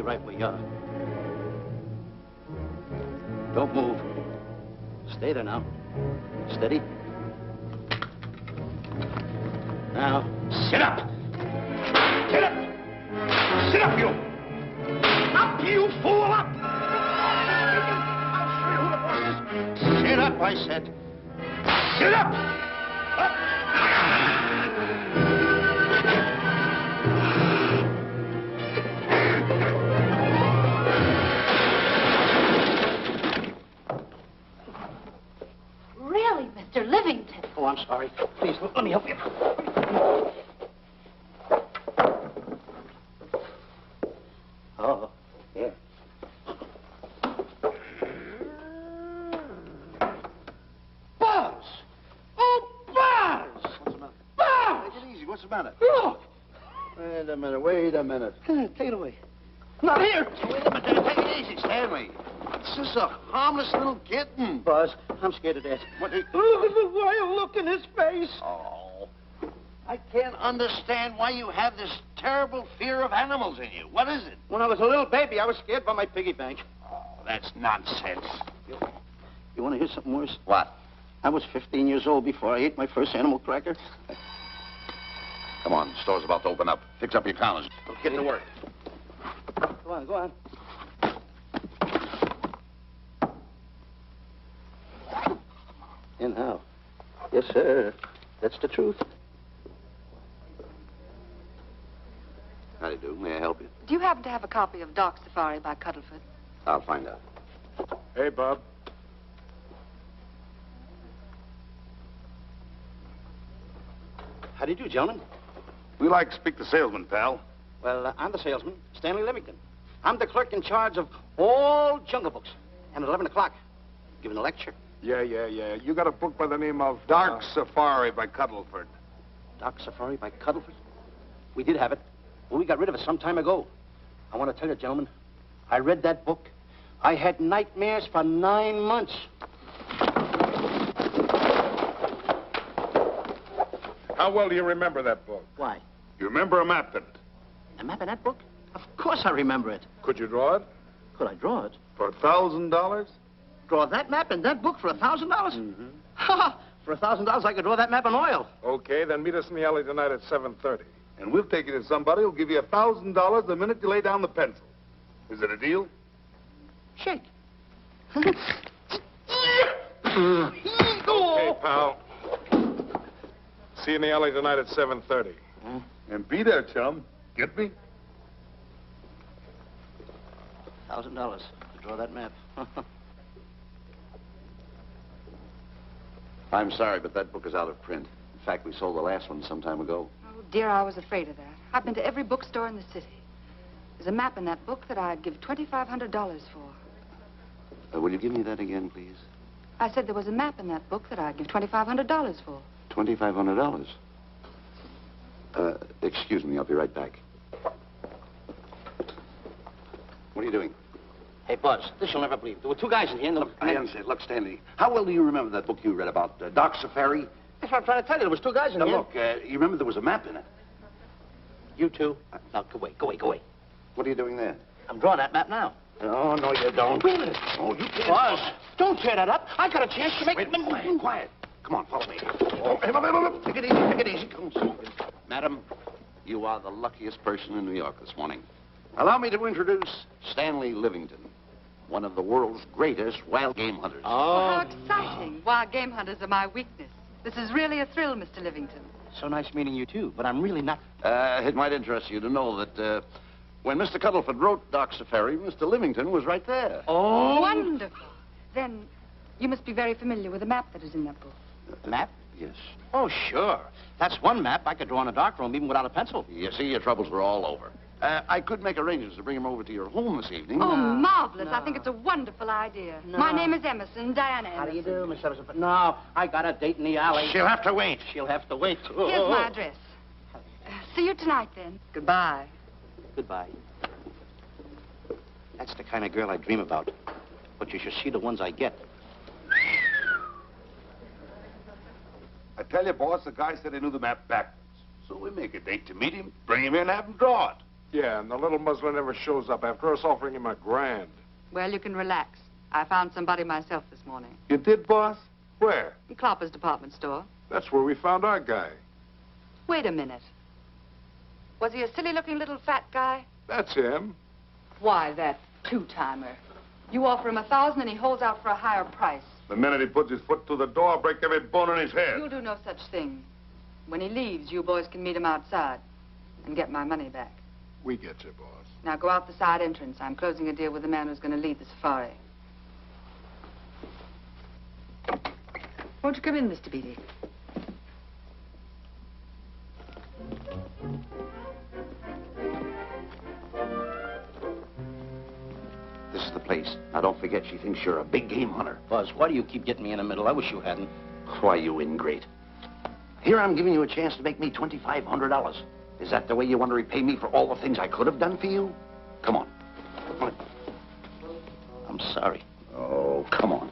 right where you are. Don't move. Stay there now. Steady. Now, sit up. Sit up. Sit up, you. Up, you fool, up. I'll show you who the boss is. Sit up, I said. Sit up. Up. Really, Mr. Livington? Oh, I'm sorry. Please, let me help you. Oh, yeah. Buzz! Oh, Buzz! What's the matter? Buzz! Take it easy. What's the matter? Look! Wait a minute. Take it away. Not here! Wait a minute. Take it easy, Stanley. It's just a harmless little kitten. Buzz, I'm scared to death. What? Look at the wild look in his face. Oh. I can't understand why you have this terrible fear of animals in you. What is it? When I was a little baby, I was scared by my piggy bank. Oh, that's nonsense. You want to hear something worse? What? I was 15 years old before I ate my first animal cracker. Come on, the store's about to open up. Fix up your counters. Let's get to work. Go on, go on. And how? Yes, sir. That's the truth. How do you do? May I help you? Do you happen to have a copy of Doc Safari by Cuddlefoot? I'll find out. Hey, Bob. How do you do, gentlemen? We like to speak to salesman, pal. Well, I'm the salesman, Stanley Livington. I'm the clerk in charge of all Jumboworkbooks. And at 11 o'clock, giving a lecture. Yeah. You got a book by the name of Dark Safari by Cuddleford. Doc Safari by Cuddlefoot? We did have it. Well, we got rid of it some time ago. I want to tell you, gentlemen, I read that book. I had nightmares for 9 months. How well do you remember that book? Why? You remember a map in it? A map in that book? Of course I remember it. Could you draw it? Could I draw it? For $1,000? Draw that map in that book for $1,000? Mm-hmm. Ha! For $1,000, I could draw that map in oil. Okay, then meet us in the alley tonight at 7:30. And we'll take you to somebody who'll give you $1,000 the minute you lay down the pencil. Is it a deal? Shake. Okay, pal. See you in the alley tonight at 7:30. And be there, chum. Get me? $1,000 to draw that map. I'm sorry, but that book is out of print. In fact, we sold the last one some time ago. Oh, dear, I was afraid of that. I've been to every bookstore in the city. There's a map in that book that I'd give $2,500 for. Will you give me that again, please? I said there was a map in that book that I'd give $2,500 for. $2,500. Excuse me, I'll be right back. What are you doing? Hey, Buzz, this you'll never believe. There were two guys in here. And I understand. Look, Stanley, how well do you remember that book you read about Doc Safari? That's what I'm trying to tell you. There was two guys in Now, here. look, you remember there was a map in it. You two. Now, go away. What are you doing there? I'm drawing that map now. Oh, no, you don't. Wait a minute. Oh, you can't. Buzz, don't tear that up. I got a chance to make... Wait, quiet. Come on, follow me. Oh, hey, take it easy. Come on. Madam, you are the luckiest person in New York this morning. Allow me to introduce Stanley Livington, one of the world's greatest wild game hunters. Oh, how exciting. Wild game hunters are my weakness. This is really a thrill, Mr. Livington. So nice meeting you, too. But I'm really not... It might interest you to know that when Mr. Cuddleford wrote Doc Safari, Mr. Livington was right there. Oh! Wonderful. Then you must be very familiar with the map that is in that book. The map? Yes. Oh, sure. That's one map I could draw in a darkroom even without a pencil. You see, your troubles were all over. I could make arrangements to bring him over to your home this evening. Oh, marvelous. No. I think it's a wonderful idea. No. My name is Emerson, Diana Emerson. How do you do, Miss Emerson? No, I got a date in the alley. She'll have to wait. She'll have to wait. Here's my address. See you tonight, then. Goodbye. Goodbye. That's the kind of girl I dream about. But you should see the ones I get. I tell you, boss, the guy said he knew the map backwards. So we make a date to meet him, bring him in, have him draw it. Yeah, and the little muzzler never shows up after us offering him $1,000. Well, you can relax. I found somebody myself this morning. You did, boss? Where? In Clopper's department store. That's where we found our guy. Wait a minute. Was he a silly-looking little fat guy? That's him. Why, that two-timer. You offer him $1,000 and he holds out for a higher price. The minute he puts his foot through the door, I'll break every bone in his head. You'll do no such thing. When he leaves, you boys can meet him outside and get my money back. We get you, boss. Now go out the side entrance. I'm closing a deal with the man who's going to lead the safari. Won't you come in, Mr. Beatty? This is the place. Now, don't forget, she thinks you're a big game hunter. Buzz, why do you keep getting me in the middle? I wish you hadn't. Why, you ingrate. Here I'm giving you a chance to make me $2,500. Is that the way you want to repay me for all the things I could have done for you? Come on. Come on. I'm sorry. Oh, come on.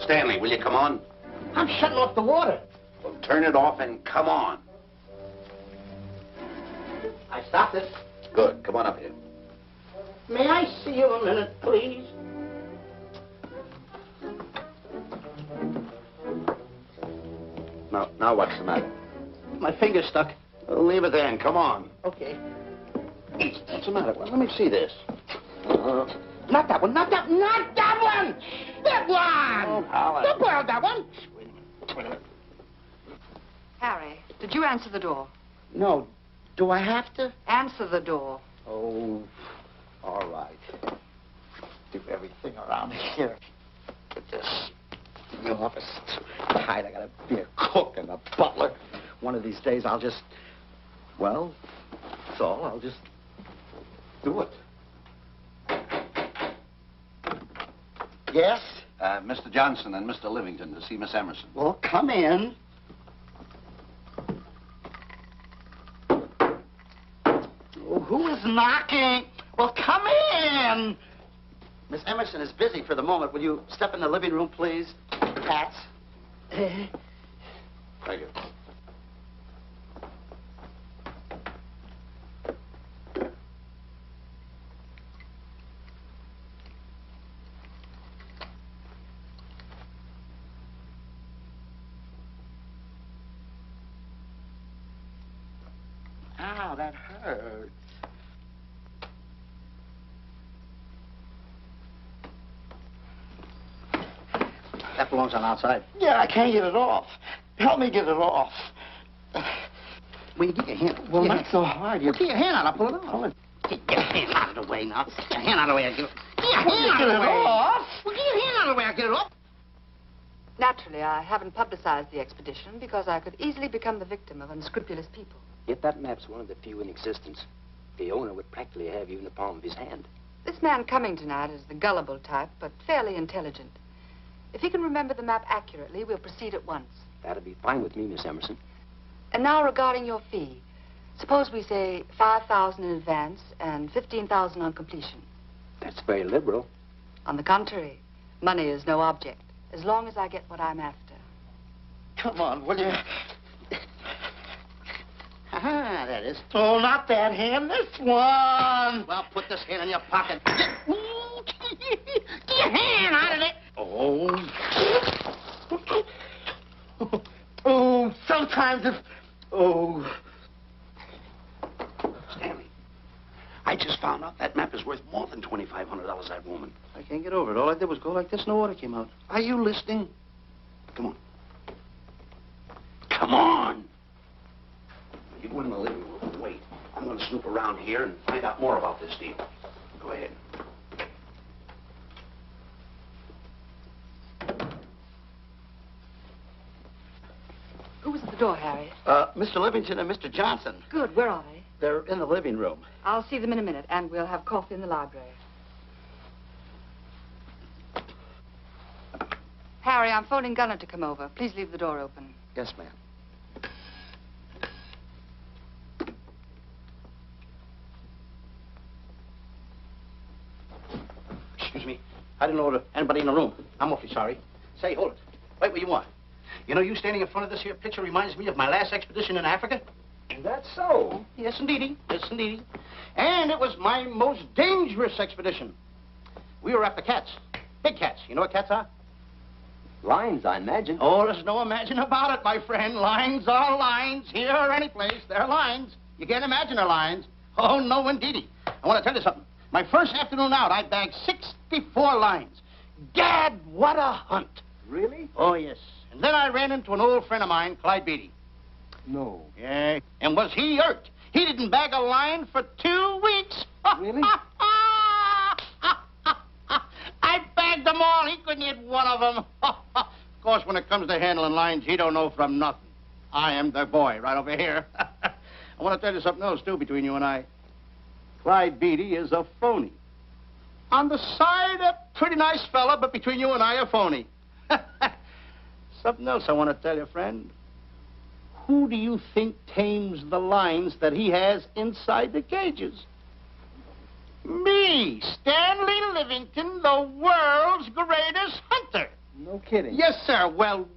Stanley, will you come on? I'm shutting off the water. Well, turn it off and come on. I stopped it. Good. Come on up here. May I see you a minute, please? Now what's the matter? My finger's stuck. Leave it then. Come on. Okay. What's the matter? Well, let me see this. Not that one, not that one! That one! Oh, Howard. Don't borrow that one! Wait a minute. Harry, did you answer the door? No. Do I have to? Answer the door. Oh, all right. Do everything around here. But this, the office, it's tight. I gotta be a cook and a butler. One of these days I'll just, well, that's all. I'll just do it. Yes? Mr. Johnson and Mr. Livington to see Miss Emerson. Well, come in. Oh, who is knocking? Well, come in. Miss Emerson is busy for the moment. Will you step in the living room, please? Hats. Thank you. Ow, that hurts. That belongs on outside. Yeah, I can't get it off. Help me get it off. Will you get your hand? Well, not so hard. Well, get your hand out. I'll pull it off. Get your hand out of the way now. Get your hand out of the way. Get your hand out of the way. Well, get your hand out of the way. I'll get it off. Naturally, I haven't publicized the expedition because I could easily become the victim of unscrupulous people. Yet that map's one of the few in existence. The owner would practically have you in the palm of his hand. This man coming tonight is the gullible type, but fairly intelligent. If he can remember the map accurately, we'll proceed at once. That'd be fine with me, Miss Emerson. And now regarding your fee. Suppose we say $5,000 in advance and $15,000 on completion. That's very liberal. On the contrary, money is no object, as long as I get what I'm after. Come on, will you? Ah, that is. Oh, not that hand, this one. Well, put this hand in your pocket. Get your hand out of it. Oh. Oh, sometimes if... Oh. Stanley, I just found out that map is worth more than $2,500, that woman. I can't get over it. All I did was go like this and the water came out. Are you listening? Come on. Come on! You go in the living room and wait. I'm going to snoop around here and find out more about this deal. Go ahead. Who was at the door, Harry? Mr. Livington and Mr. Johnson. Good. Where are they? They're in the living room. I'll see them in a minute, and we'll have coffee in the library. Harry, I'm phoning Gunner to come over. Please leave the door open. Yes, ma'am. Excuse me. I didn't know anybody in the room. I'm awfully sorry. Say, hold it. Wait where you are. You know, you standing in front of this here picture reminds me of my last expedition in Africa. That's so. Yes, indeedy. Yes, indeedy. And it was my most dangerous expedition. We were after cats. Big cats. You know what cats are? Lions, I imagine. Oh, there's no imagine about it, my friend. Lines are lines. Here or any place, they're lines. You can't imagine they're lines. Oh, no, indeedy. I want to tell you something. My first afternoon out, I bagged 64 lines. Gad, what a hunt. Really? Oh, yes. And then I ran into an old friend of mine, Clyde Beatty. No. Yeah. And was he hurt? He didn't bag a line for 2 weeks. Really? I bagged them all. He couldn't hit one of them. Of course, when it comes to handling lines, he don't know from nothing. I am the boy right over here. I want to tell you something else, too, between you and I. Clyde Beatty is a phony. On the side, a pretty nice fella, but between you and I, a phony. Something else I want to tell you, friend. Who do you think tames the lines that he has inside the cages? Me, Stanley Livington, the world's greatest hunter. No kidding. Yes, sir. Well,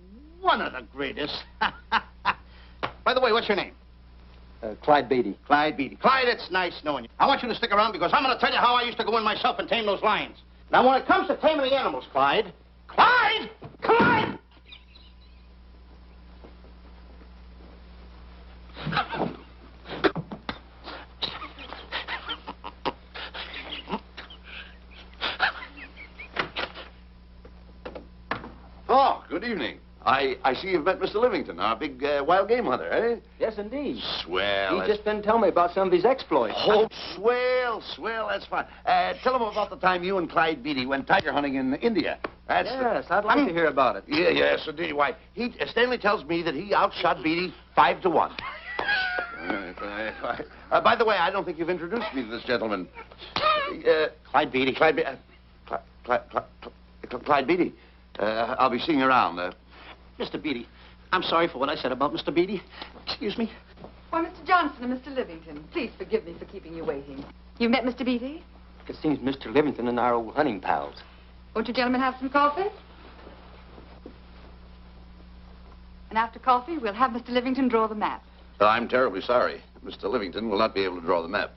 one of the greatest. By the way, what's your name? Clyde Beatty. Clyde Beatty. Clyde, it's nice knowing you. I want you to stick around because I'm going to tell you how I used to go in myself and tame those lions. Now, when it comes to taming the animals, Clyde... Clyde! Clyde! Oh, good evening. I see you've met Mr. Livington, our big wild game hunter, eh? Yes, indeed. Swell. He's just been telling me about some of his exploits. Oh, swell, that's fine. Tell him about the time you and Clyde Beatty went tiger hunting in India. That's Yes, I'd like to hear about it. Yes, indeed. Why, Stanley tells me that he outshot Beatty 5 to 1. By the way, I don't think you've introduced me to this gentleman. Clyde Beatty. Clyde Beatty. I'll be seeing you around. Mr. Beatty, I'm sorry for what I said about Mr. Beatty. Excuse me. Why, Mr. Johnson and Mr. Livington, please forgive me for keeping you waiting. You've met Mr. Beatty? It seems Mr. Livington and our old hunting pals. Won't you gentlemen have some coffee? And after coffee, we'll have Mr. Livington draw the map. I'm terribly sorry. Mr. Livington will not be able to draw the map.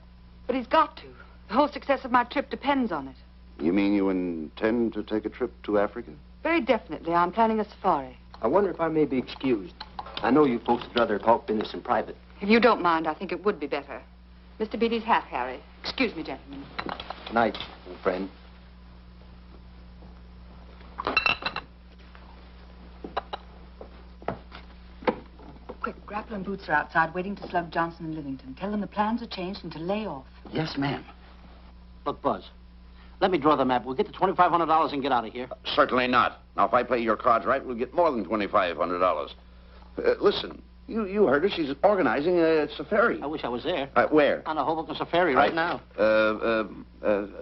But he's got to. The whole success of my trip depends on it. You mean you intend to take a trip to Africa? Very definitely. I'm planning a safari. I wonder if I may be excused. I know you folks would rather talk business in private. If you don't mind, I think it would be better. Mr. Beatty's hat, Harry. Excuse me, gentlemen. Good night, old friend. Quick, Grapple and Boots are outside waiting to slug Johnson and Livington. Tell them the plans are changed and to lay off. Yes, ma'am. Look, Buzz, let me draw the map. We'll get the $2,500 and get out of here. Certainly not. Now, if I play your cards right, we'll get more than $2,500. Listen, you heard her. She's organizing a safari. I wish I was there. Where? On a Hoboken safari right now.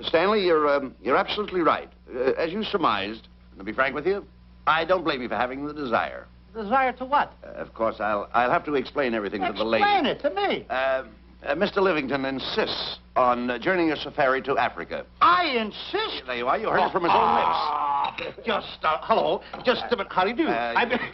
Stanley, you're absolutely right. As you surmised, to be frank with you, I don't blame you for having the desire. Desire to what? Of course, I'll have to explain everything to the lady. Explain it to me. Mr. Livington insists on journeying a safari to Africa. I insist. There you are. You heard it from his own lips. Hello. Just a minute. How do you do?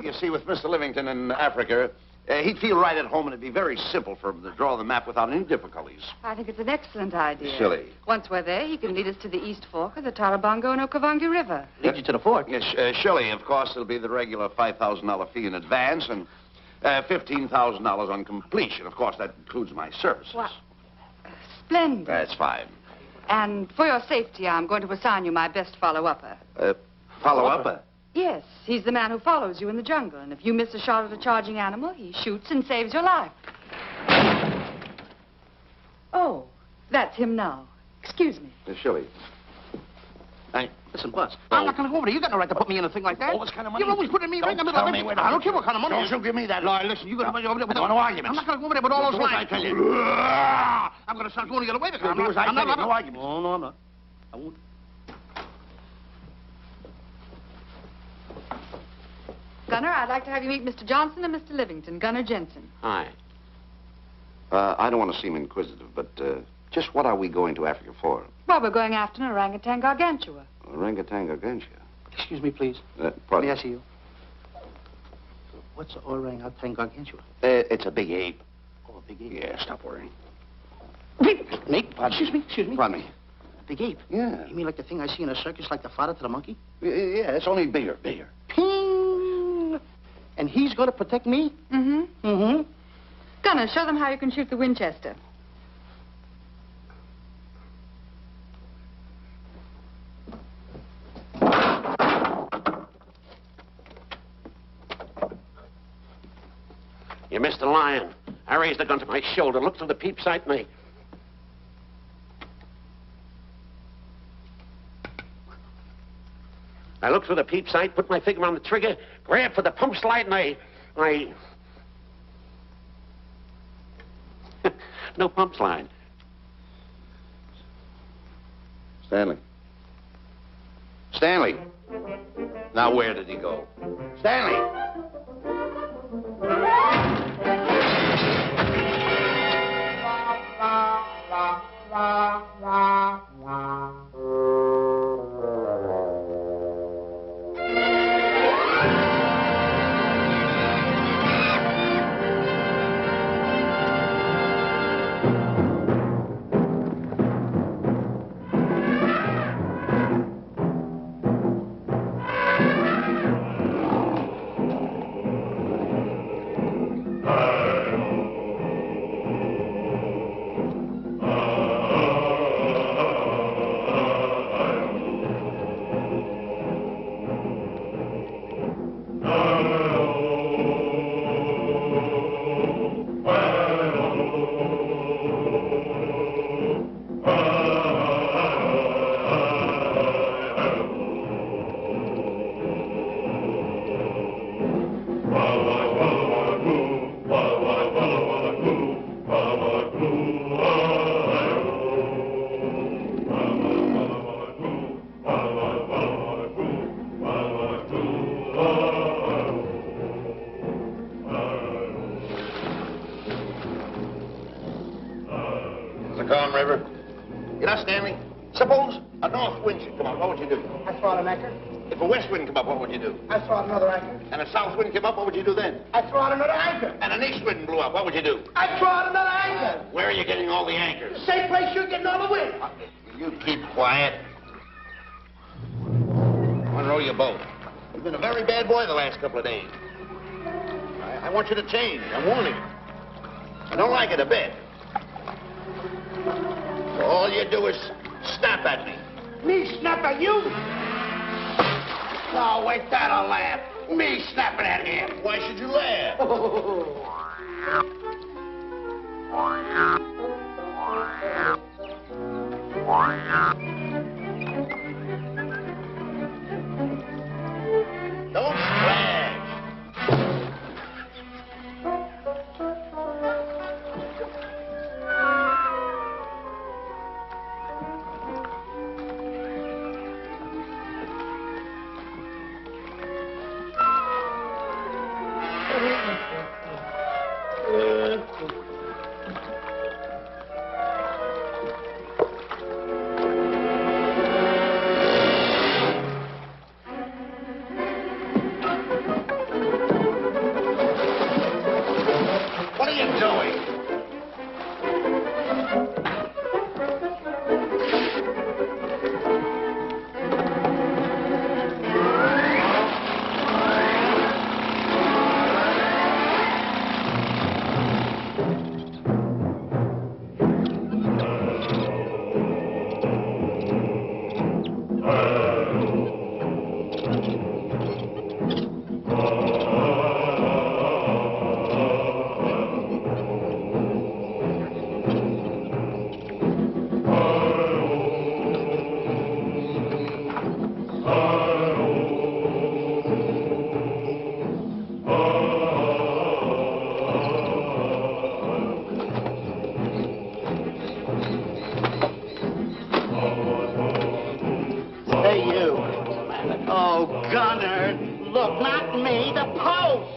You see, with Mr. Livington in Africa, he'd feel right at home, and it'd be very simple for him to draw the map without any difficulties. I think it's an excellent idea. Silly. Once we're there, he can lead us to the East Fork of the Tarabongo and Okavango River. Lead you to the fort. Yes, Shelley, of course, it'll be the regular $5,000 fee in advance and $15,000 on completion. Of course, that includes my services. What? Splendid. That's fine. And for your safety, I'm going to assign you my best follow-upper. Follow-up? Yes, he's the man who follows you in the jungle. And if you miss a shot at a charging animal, he shoots and saves your life. Oh, that's him now. Excuse me. Shelley. Listen, Buzz, I'm not going to go over there. You got no right to put me in a thing like that. Oh, what kind of money? You're always putting me right in the middle of it. I don't care what kind of money. Don't you give me that. No, listen, you got to put me over there with I want no arguments. I'm not going to go over there with all those lines. I tell you. I'm going to start going to get away with it. I'm not. No arguments. Oh, no, I'm not. I won't. Gunner, I'd like to have you meet Mr. Johnson and Mr. Livington, Gunner Jensen. Hi. I don't want to seem inquisitive, but just what are we going to Africa for? Well, we're going after an orangutan gargantua. Orangutan against you. Excuse me, please. Pardon? May I see you? What's orangutan against you? It's a big ape. Oh, a big ape. Yeah, stop worrying. Nate, excuse me. Pardon me. A big ape? Yeah. You mean like the thing I see in a circus, like the father to the monkey? Yeah, it's only bigger. Ping! And he's going to protect me? Mm-hmm. Mm-hmm. Gunner, show them how you can shoot the Winchester. You missed the lion. I raised the gun to my shoulder, looked through the peep sight, and I looked through the peep sight, put my finger on the trigger, grabbed for the pump slide, and I... No pump slide. Stanley. Stanley. Now, where did he go? Stanley! River. You know, Stanley, suppose a north wind should come up, what would you do? I throw out an anchor. If a west wind come up, what would you do? I throw out another anchor. And a south wind came up, what would you do then? I throw out another anchor. And an east wind blew up, what would you do? I throw out another anchor. Where are you getting all the anchors? The same place you're getting all the wind. You keep quiet. I want to row your boat. You've been a very bad boy the last couple of days. I want you to change. I'm warning you. I don't like it a bit. So all you do is snap at me. Me snap at you? No, wait, that'll laugh. Me snapping at him. Why should you laugh? Don't splash. What are you doing? Hey, you. Oh, Gunner. Look, not me, the post.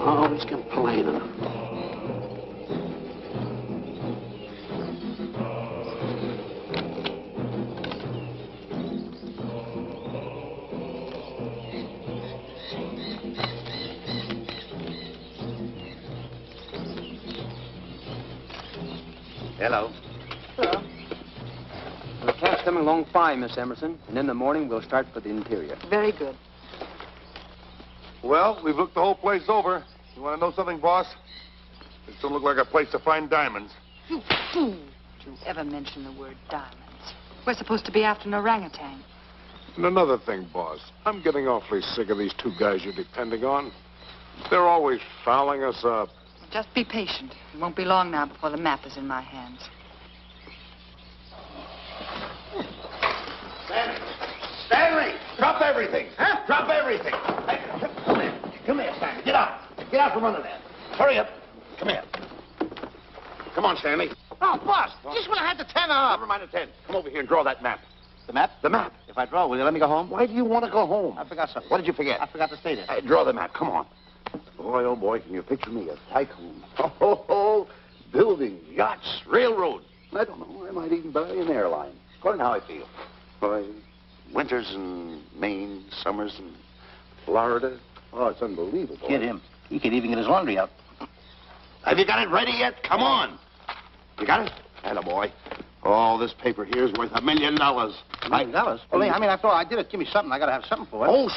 Oh, he's complaining. Hello. Hello. The camp's coming along fine, Miss Emerson. And in the morning, we'll start for the interior. Very good. Well, we've looked the whole place over. You want to know something, boss? This don't look like a place to find diamonds. You fool. Did you ever mention the word diamonds? We're supposed to be after an orangutan. And another thing, boss. I'm getting awfully sick of these two guys you're depending on. They're always fouling us up. Just be patient. It won't be long now before the map is in my hands. Stanley! Drop everything! Huh? Drop everything! Hey, come here. Come here, Stanley. Get out. Get out from under there. Hurry up. Come here. Come on, Stanley. Oh, boss, just when I had the 10 up. Never mind the 10. Come over here and draw that map. The map? The map. If I draw, will you let me go home? Why do you want to go home? I forgot something. What did you forget? I forgot to state it. Hey, draw the map. Come on. Boy, oh, boy, can you picture me? A tycoon. Oh, buildings, yachts, railroads. I don't know. I might even buy an airline. According to how I feel. Boy, winters in Maine, summers in Florida. Oh, it's unbelievable. Kid him. He could even get his laundry out. Have you got it ready yet? Come on. You got it? Attaboy. Oh, this paper here is worth $1 million. $1 million? Well, I mean, after all, I did it. Give me something. I got to have something for it. Oh,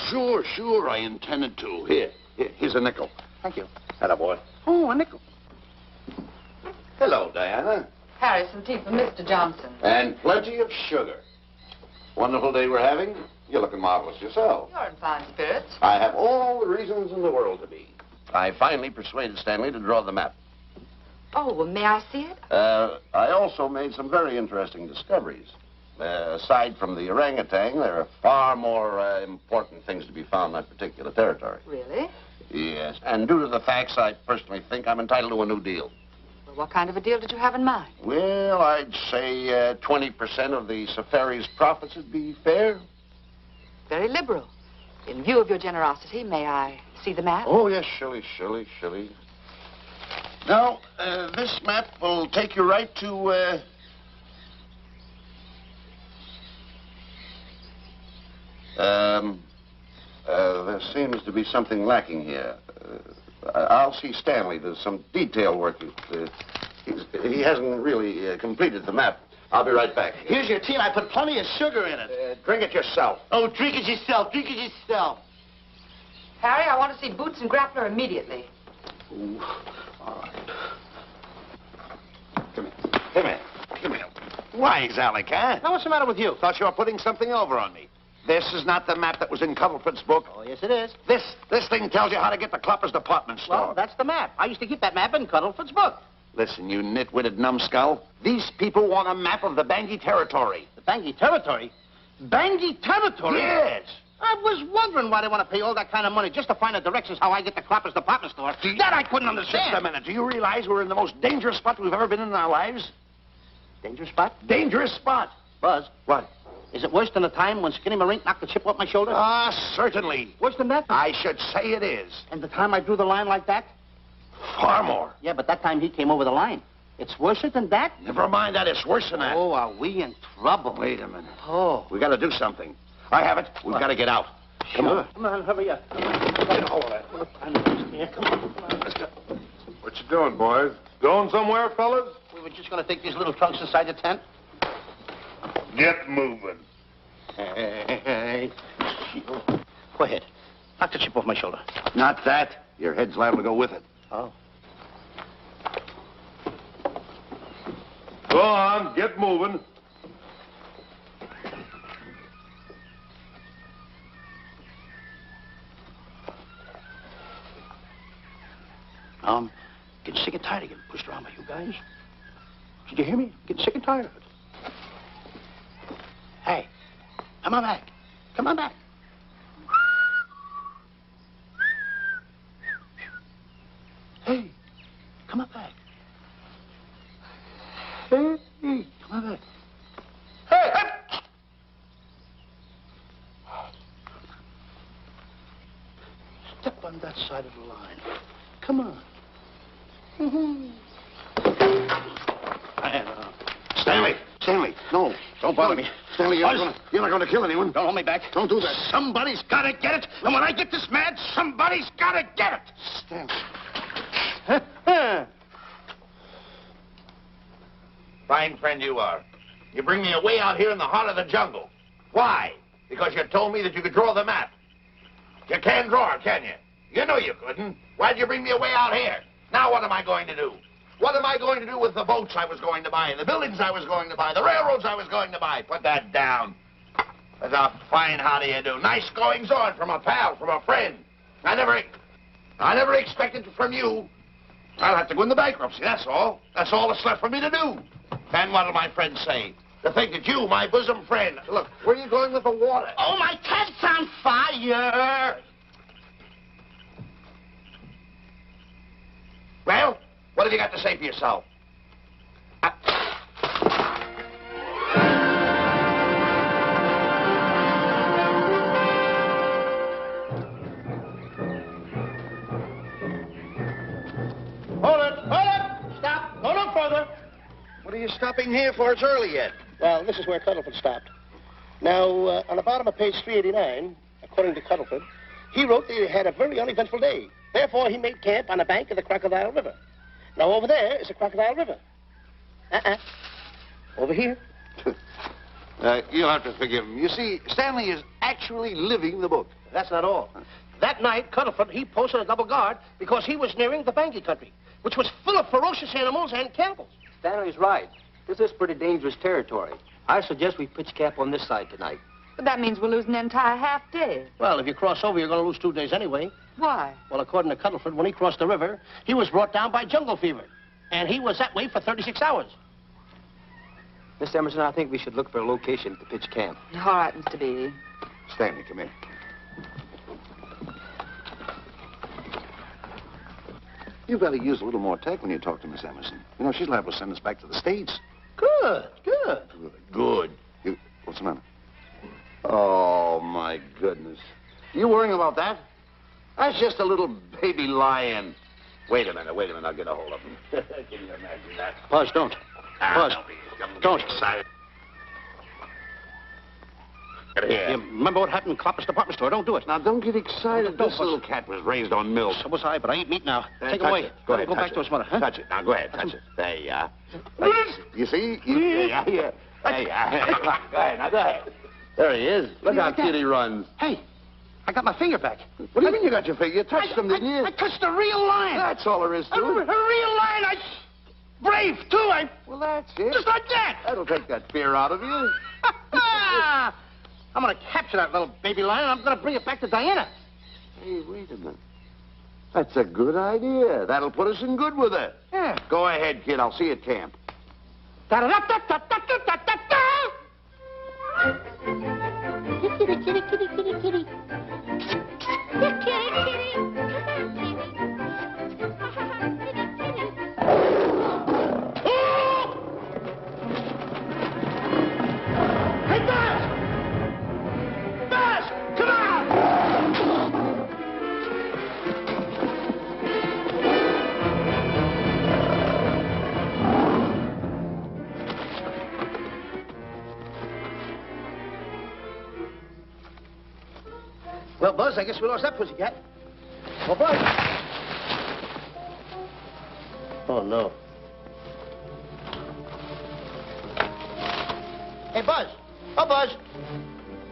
sure. I intended to. Here's a nickel. Thank you. Attaboy. Oh, a nickel. Hello, Diana. Harry, some tea for Mr. Johnson. And plenty of sugar. Wonderful day we're having. You're looking marvelous yourself. You're in fine spirits. I have all the reasons in the world to be. I finally persuaded Stanley to draw the map. Oh, well, may I see it? I also made some very interesting discoveries. Aside from the orangutan, there are far more important things to be found in that particular territory. Really? Yes. And due to the facts, I personally think I'm entitled to a new deal. Well, what kind of a deal did you have in mind? Well, I'd say 20% of the safari's profits would be fair. Very liberal. In view of your generosity, may I see the map? Oh, yes, Shirley. Now, this map will take you right to, there seems to be something lacking here. I'll see Stanley. There's some detail work. He hasn't really completed the map. I'll be right back. Here's your tea, and I put plenty of sugar in it. Drink it yourself. Oh, drink it yourself. Drink it yourself. Harry, I want to see Boots and Grappler immediately. Ooh, all right. Come here. Wise, Alec, huh? Now, what's the matter with you? Thought you were putting something over on me. This is not the map that was in Cuddlefoot's book. Oh, yes, it is. This thing tells you how to get to Clopper's department store. Well, that's the map. I used to keep that map in Cuddlefoot's book. Listen, you nitwitted numbskull. These people want a map of the Bangui territory. The Bangui territory? Bangui territory? Yes. I was wondering why they want to pay all that kind of money just to find the directions how I get to Clopper's department store. That I couldn't understand. Just a minute. Do you realize we're in the most dangerous spot we've ever been in our lives? Dangerous spot? Dangerous spot. Buzz. What? Is it worse than the time when Skinny Marink knocked the chip off my shoulder? Certainly. Worse than that? I should say it is. And the time I drew the line like that? Far more. Yeah, but that time he came over the line. It's worse than that? Never mind that. It's worse than that. Oh, are we in trouble? Wait a minute. Oh. We got to do something. I have it. We've got to get out. Come on. Come on, hurry up. Get a hold of that. Come on, let's go. What you doing, boys? Going somewhere, fellas? We were just going to take these little trunks inside the tent. Get moving. Hey. Go ahead. Knock the chip off my shoulder. Not that. Your head's liable to go with it. Oh. Go on, get moving. Getting sick and tired of getting pushed around by you guys. Did you hear me? Getting sick and tired of it. Hey, come on back. Come on back. Hey, come on back. Hey, come on back. Hey, hey! Step on that side of the line. Come on. Stanley, no. Don't bother me. Stanley, you're not going to kill anyone. Don't hold me back. Don't do that. Somebody's got to get it. And when I get this mad, somebody's got to get it. Stanley. Fine friend you are. You bring me away out here in the heart of the jungle. Why? Because you told me that you could draw the map. You can't draw, can you? You know you couldn't. Why'd you bring me away out here? Now what am I going to do? What am I going to do with the boats I was going to buy, the buildings I was going to buy, the railroads I was going to buy? Put that down. That's a fine how do you do. Nice goings on from a pal, from a friend. I never expected it from you. I'll have to go into bankruptcy, that's all. That's all that's left for me to do. And what'll my friends say? To think that you, my bosom friend... Look, where are you going with the water? Oh, my cat's on fire! Well, what have you got to say for yourself? Hold it! Stop! Go no further! What are you stopping here for? It's early yet. Well, this is where Cuddlefoot stopped. Now, on the bottom of page 389, according to Cuddlefoot, he wrote that he had a very uneventful day. Therefore, he made camp on the bank of the Crocodile River. Now, over there is the Crocodile River. Over here. You'll have to forgive him. You see, Stanley is actually living the book. That's not all. That night, Cuddlefoot, he posted a double guard because he was nearing the Banky country, which was full of ferocious animals and cannibals. Stanley's right. This is pretty dangerous territory. I suggest we pitch camp on this side tonight. But that means we're losing an entire half day. Well, if you cross over, you're going to lose 2 days anyway. Why? Well, according to Cuddlefoot, when he crossed the river, he was brought down by jungle fever. And he was that way for 36 hours. Miss Emerson, I think we should look for a location to pitch camp. All right, Mr. Beatty. Stanley, come here. You've got to use a little more tact when you talk to Miss Emerson. You know, she's liable to send us back to the States. Good. Good. What's the matter? Oh, my goodness. You worrying about that? That's just a little baby lion. Wait a minute, I'll get a hold of him. Can you imagine that? Buzz, don't. Buzz, don't. Excited. Get here. You remember what happened in Clopper's department store? Don't do it. Now, don't get excited. Don't, This little cat was raised on milk. So was I, but I ain't meat now. Take it touch away. It. Go ahead, Go touch back to his mother, huh? Touch it. Now, go ahead, touch it. There you are. You see? Yeah. There you are. Go ahead, now, go ahead. There he is. Look how cute he runs. Hey, I got my finger back. What do you mean you got your finger? You touched him, didn't you? I touched a real lion. That's all there is to A it. real lion. Brave, too. Well, that's it. Just like that. That'll take that fear out of you. I'm going to capture that little baby lion, and I'm going to bring it back to Diana. Hey, wait a minute. That's a good idea. That'll put us in good with her. Yeah. Go ahead, kid. I'll see you at camp. Da-da-da-da-da-da-da-da-da. Kitty, kitty, kitty, kitty, kitty. Kitty, kitty. Hey, Buzz! Buzz! Come on! Well, Buzz, I guess we lost that pussycat. Well, Buzz. Oh, no. Hey, Buzz. Oh, Buzz.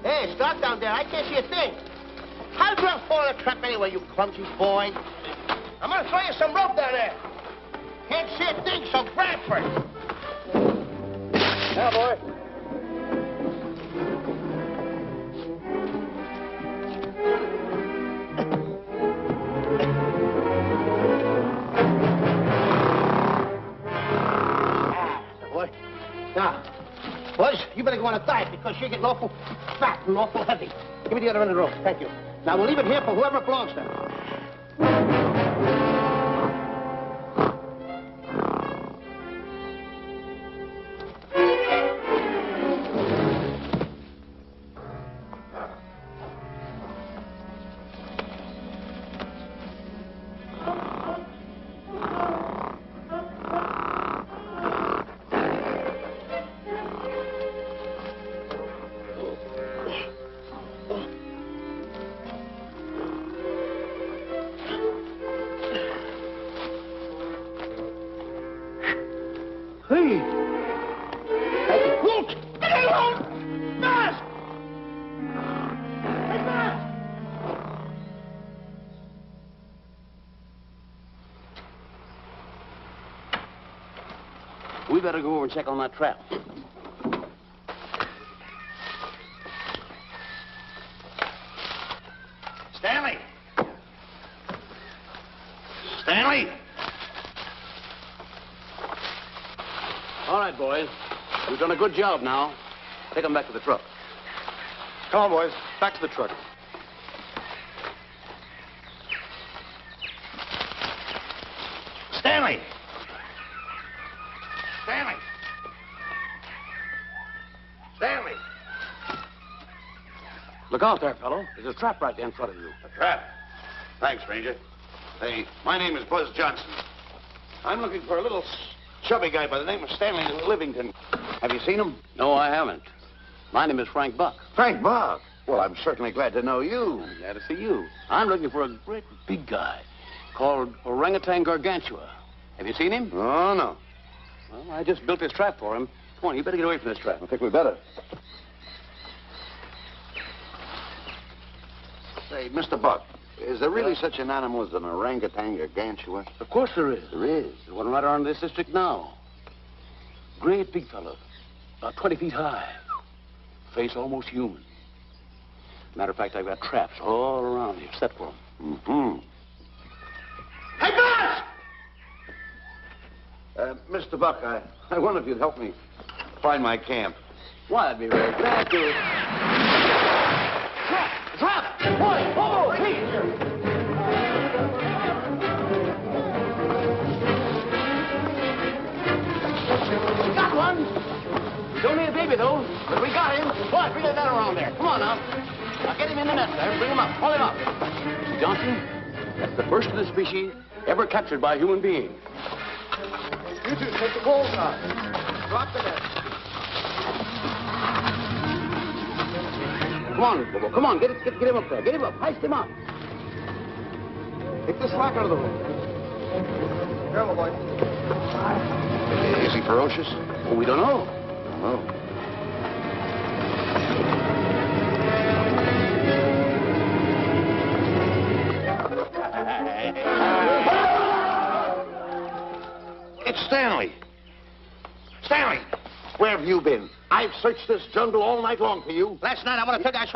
Hey, it's dark down there. I can't see a thing. How'd you fall in a trap anyway, you clumsy boy? I'm going to throw you some rope down there. Can't see a thing, so grab for it. Now, boy. Now, Buzz, you better go on a diet because you're getting awful fat and awful heavy. Give me the other end of the rope. Thank you. Now, we'll leave it here for whoever it belongs to. Hey, We better go over and check on that trap. Stanley! Stanley! All right, boys. You've done a good job now. Take them back to the truck. Come on, boys. Back to the truck. Stanley! Stanley! Stanley! Look out there, fellow. There's a trap right there in front of you. A trap? Thanks, Ranger. Hey, my name is Buzz Johnson. I'm looking for a little chubby guy by the name of Stanley Livington. Have you seen him? No, I haven't. My name is Frank Buck. Frank Buck? Well, I'm certainly glad to know you. I'm glad to see you. I'm looking for a great big guy called Orangutan Gargantua. Have you seen him? Oh, no. Well, I just built this trap for him. Come on, you better get away from this trap. I think we better. Say, Mr. Buck, is there really such an animal as an orangutan gargantua? Of course there is. There is. There's one right around this district now. Great big fellow, about 20 feet high. Face almost human. Matter of fact, I've got traps all around here set for him. Mm-hmm. Hey, Buzz! Mr. Buck, I wonder if you'd help me find my camp. Why, I'd be very glad to. Trap! Trap! Boy! Whoa! Please! Got one! Don't need a baby, though. But we got him. Boy, bring that around there. Come on, now. Now, get him in the net there. Bring him up. Hold him up. Mr. Johnson, that's the first of the species ever captured by a human being. You two, take the poles out. Drop the net. Come on, Bobo. Come on. Get him up there. Get him up. Heist him up. Take the slack out of the rope. Careful, boy. Is he ferocious? Well, we don't know. Oh. It's Stanley. Stanley, where have you been? I've searched this jungle all night long for you. Last night, I want to tell you, I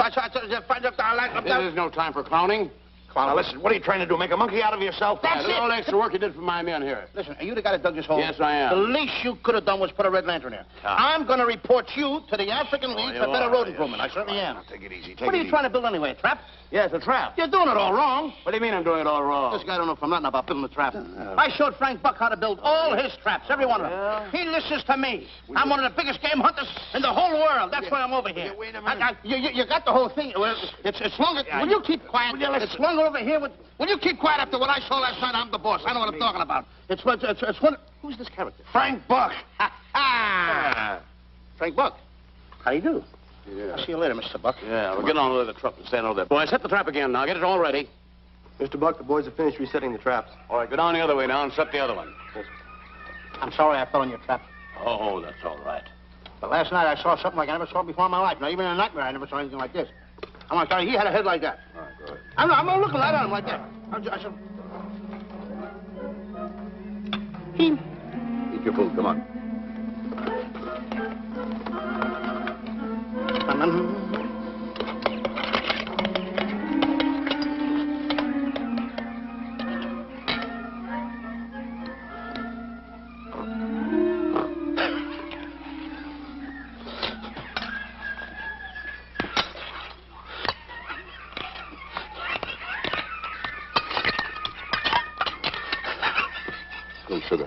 find up there. This is no time for clowning. Clown. Now, listen, what are you trying to do? Make a monkey out of yourself? That's it. All the extra work you did for my men here. Listen, are you the guy that dug this hole? Yes, I am. The least you could have done was put a red lantern here. I'm going to report you to the African League for better road improvement. I certainly am. Take it easy. What are you trying to build anyway, a trap? Yes, a trap. You're doing it all wrong. What do you mean I'm doing it all wrong? This guy don't know from nothing about building a trap. I showed Frank Buck how to build all his traps, every one of them. He listens to me. I'm one of the biggest game hunters in the whole world. That's why I'm over here. Wait a minute. You got the whole thing. Well, it's longer. Will you keep quiet? It's longer over here. Will you keep quiet after what I saw last night? I'm the boss. I know what I'm talking about. It's one. Who's this character? Frank Buck. Frank Buck. How do you do? Yeah. I'll see you later, Mr. Buck. Yeah, we'll get on with the truck and stand over there. Boys, set the trap again now. Get it all ready. Mr. Buck, the boys have finished resetting the traps. All right, go down the other way now and set the other one. I'm sorry I fell in your trap. Oh, that's all right. But last night I saw something like I never saw before in my life. Now, even in a nightmare, I never saw anything like this. I'm going to tell you, he had a head like that. All right, go ahead. I'm not looking right at him like that. I said... Eat your food, come on. Good sugar.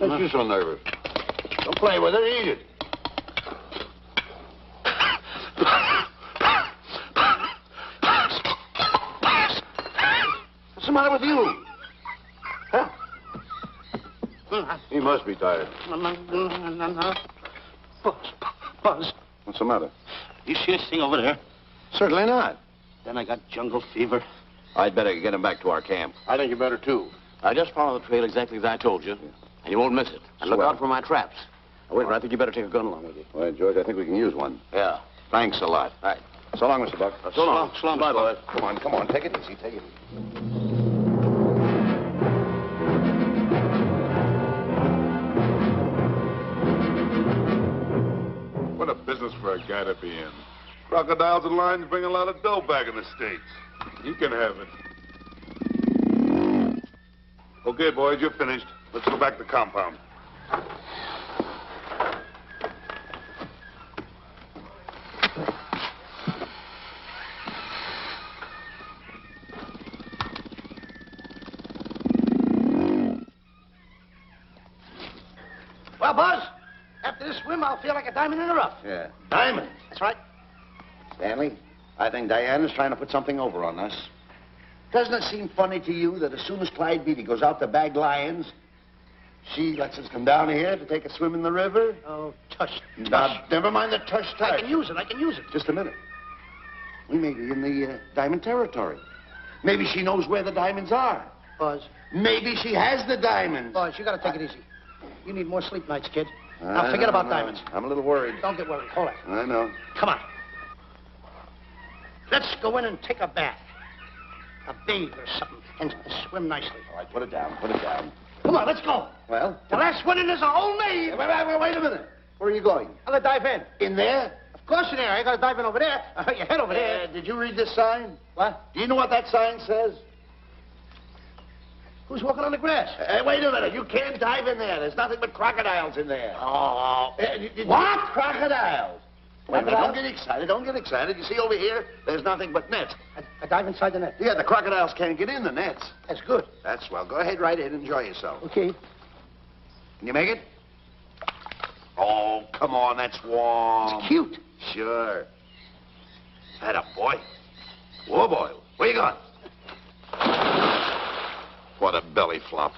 makes you so nervous? Don't play with it. Eat it. What's the matter with you? Huh? He must be tired. Buzz. What's the matter? You see this thing over there? Certainly not. Then I got jungle fever. I'd better get him back to our camp. I think you better, too. I just follow the trail exactly as I told you, and you won't miss it. And look Swell. out for my traps. Now, wait, I think you better take a gun along with you. Well, George, I think we can use one. Yeah. Thanks a lot. All right. So long, Mr. Buck. So long. So long, Bye, Mr. boys. Buck. Come on. Take it easy. Take it easy. What a business for a guy to be in. Crocodiles and lions bring a lot of dough back in the States. You can have it. Okay, boys, you're finished. Let's go back to the compound. Well, Buzz, after this swim, I'll feel like a diamond in the rough. Yeah. Diamond. That's right. Stanley, I think Diana's trying to put something over on us. Doesn't it seem funny to you that as soon as Clyde Beatty goes out to bag lions, she lets us come down here to take a swim in the river? Oh, tush. Now, never mind the tush. I can use it. Just a minute. We may be in the diamond territory. Maybe she knows where the diamonds are. Buzz. Maybe she has the diamonds. Buzz, you gotta take it easy. You need more sleep nights, kid. Now, forget about diamonds. I'm a little worried. Don't get worried. Hold it. I know. Come on. Let's go in and take a bath. A bathe or something. And swim nicely. All right, put it down. Put it down. Come on, let's go. Well? The last one in is a whole name. Wait a minute. Where are you going? I'm gonna dive in. In there? Of course in there. I gotta dive in over there. Your head over there. Did you read this sign? What? Do you know what that sign says? Who's walking on the grass? Wait a minute. You can't dive in there. There's nothing but crocodiles in there. Oh. What? Crocodiles. Wait a minute. Crocodiles? Don't get excited. Don't get excited. You see over here, there's nothing but nets. I dive inside the net. Yeah, the crocodiles can't get in the nets. That's good. That's swell. Go ahead right in. Enjoy yourself. Okay. Can you make it? Oh, come on. That's warm. It's cute. Sure. Head up, boy. Whoa, boy. Where you going? What a belly flop.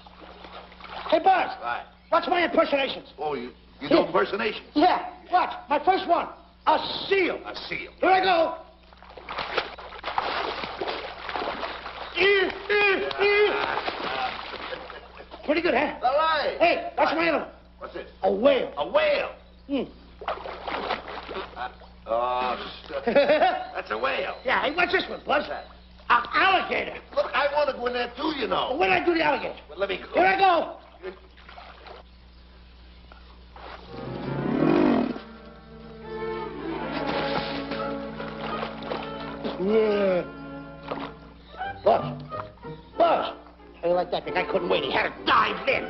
Hey, Buzz. Right. Watch my impersonations. Oh, you do impersonations? Yeah. Watch. My first one. A seal. A seal. Here I go. Pretty good, huh? All right. Hey, watch my other one. What's this? A whale. A whale. Oh, that's a whale. Yeah, hey, watch this one, Buzz. An alligator. Look, I want to go in there too, you know. When did I do the alligator? Well, let me go. Here I go. Yeah. Buzz. Buzz. How you like that? The guy couldn't wait. He had to dive in.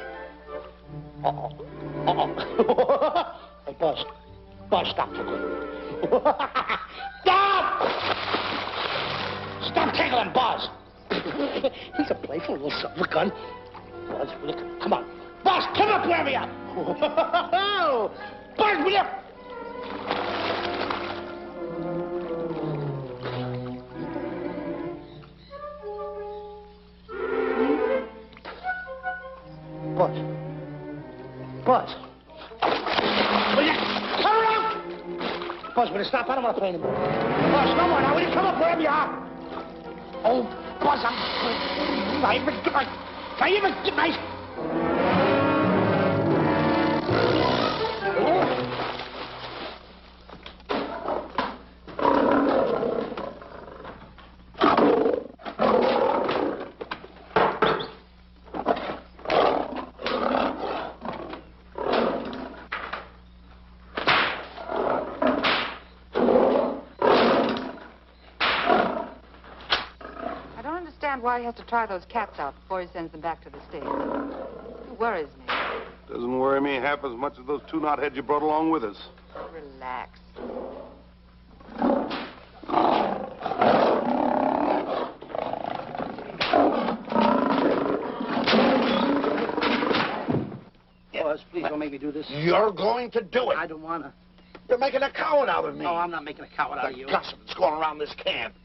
Uh-oh. Uh-oh. Hey, Buzz. Buzz, stop for good. Stop! Stop tickling Buzz. He's a playful little son of a gun. Buzz, look, come on. Buzz, come up where we are. Buzz, will you? Buzz. Buzz. Will you come around? Buzz, will you stop? I don't want to play anymore. Buzz, come on now. Will you come up wherever you are? Oh, Buzz, I even get my... Why he has to try those cats out before he sends them back to the States. It worries me. Doesn't worry me half as much as those two knotheads you brought along with us. Relax. Buzz. make me do this? You're going to do it. I don't want to. You're making a coward out of me. No, I'm not making a coward out of you. The gossip that's going around this camp.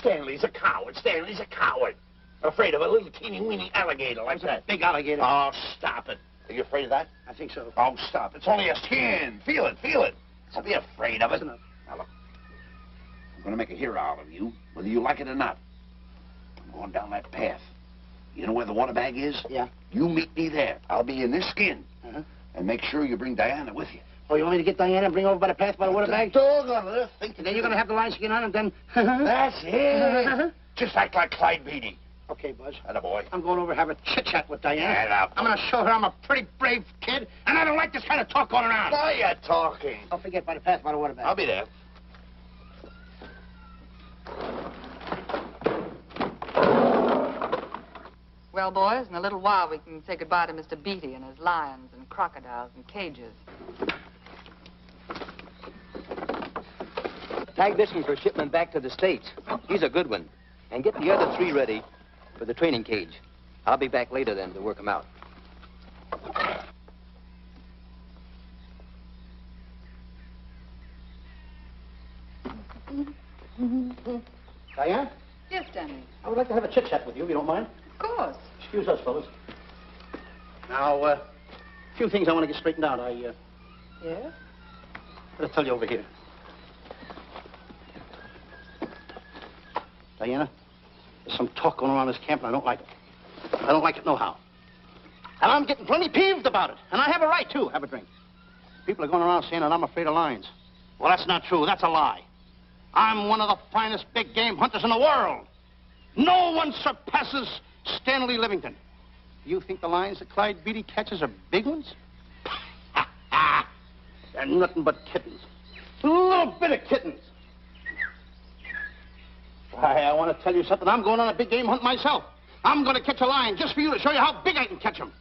Stanley's a coward. Stanley's a coward. Afraid of a little teeny-weeny alligator like that. Big alligator. Oh, stop it. Are you afraid of that? I think so. Oh, stop. It's only a skin. Feel it, feel it. Don't be afraid of it. Listen up. Now, look. I'm going to make a hero out of you, whether you like it or not. I'm going down that path. You know where the water bag is? Yeah. You meet me there. I'll be in this skin. Uh-huh. And make sure you bring Diana with you. Oh, you want me to get Diana and bring her over by the path by the water bag? Dog on earth. Think And then you're going to have the lion skin on and then... That's it. Just act like Clyde Beatty. Okay, Buzz. Attaboy. I'm going over to have a chit-chat with Diana. Attaboy. I'm going to show her I'm a pretty brave kid, and I don't like this kind of talk going around. Now you're talking. Don't forget by the path by the water bag. I'll be there. Well, boys, in a little while we can say goodbye to Mr. Beatty and his lions and crocodiles and cages. Tag this one for shipment back to the States. He's a good one. And get the other 3 ready for the training cage. I'll be back later then to work them out. Diana, Yes, Stanley. I would like to have a chit-chat with you, if you don't mind. Of course. Excuse us, fellas. Now, a few things I want to get straightened out. Yes? I'll tell you over here. Diana, there's some talk going around this camp, and I don't like it. I don't like it nohow. And I'm getting plenty peeved about it. And I have a right, too. Have a drink. People are going around saying that I'm afraid of lions. Well, that's not true. That's a lie. I'm one of the finest big game hunters in the world. No one surpasses Stanley Livington. You think the lions that Clyde Beatty catches are big ones? They're nothing but kittens. A little bit of kittens. Why, I want to tell you something. I'm going on a big game hunt myself. I'm going to catch a lion just for you to show you how big I can catch him.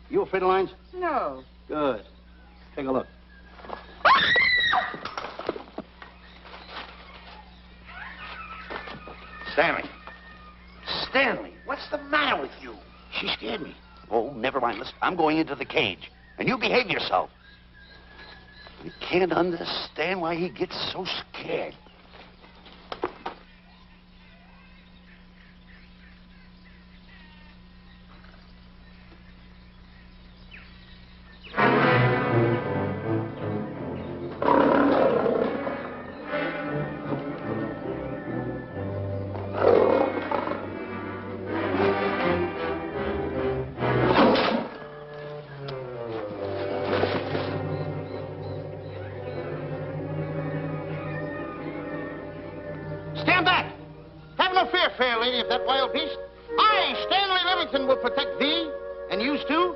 You afraid of lions? No. Good. Take a look. Stanley. Stanley, what's the matter with you? She scared me. Oh, never mind. Listen, I'm going into the cage. And you behave yourself. I can't understand why he gets so scared. Stand back! Have no fear, fair lady of that wild beast. I, Stanley Livington, will protect thee, and yous too.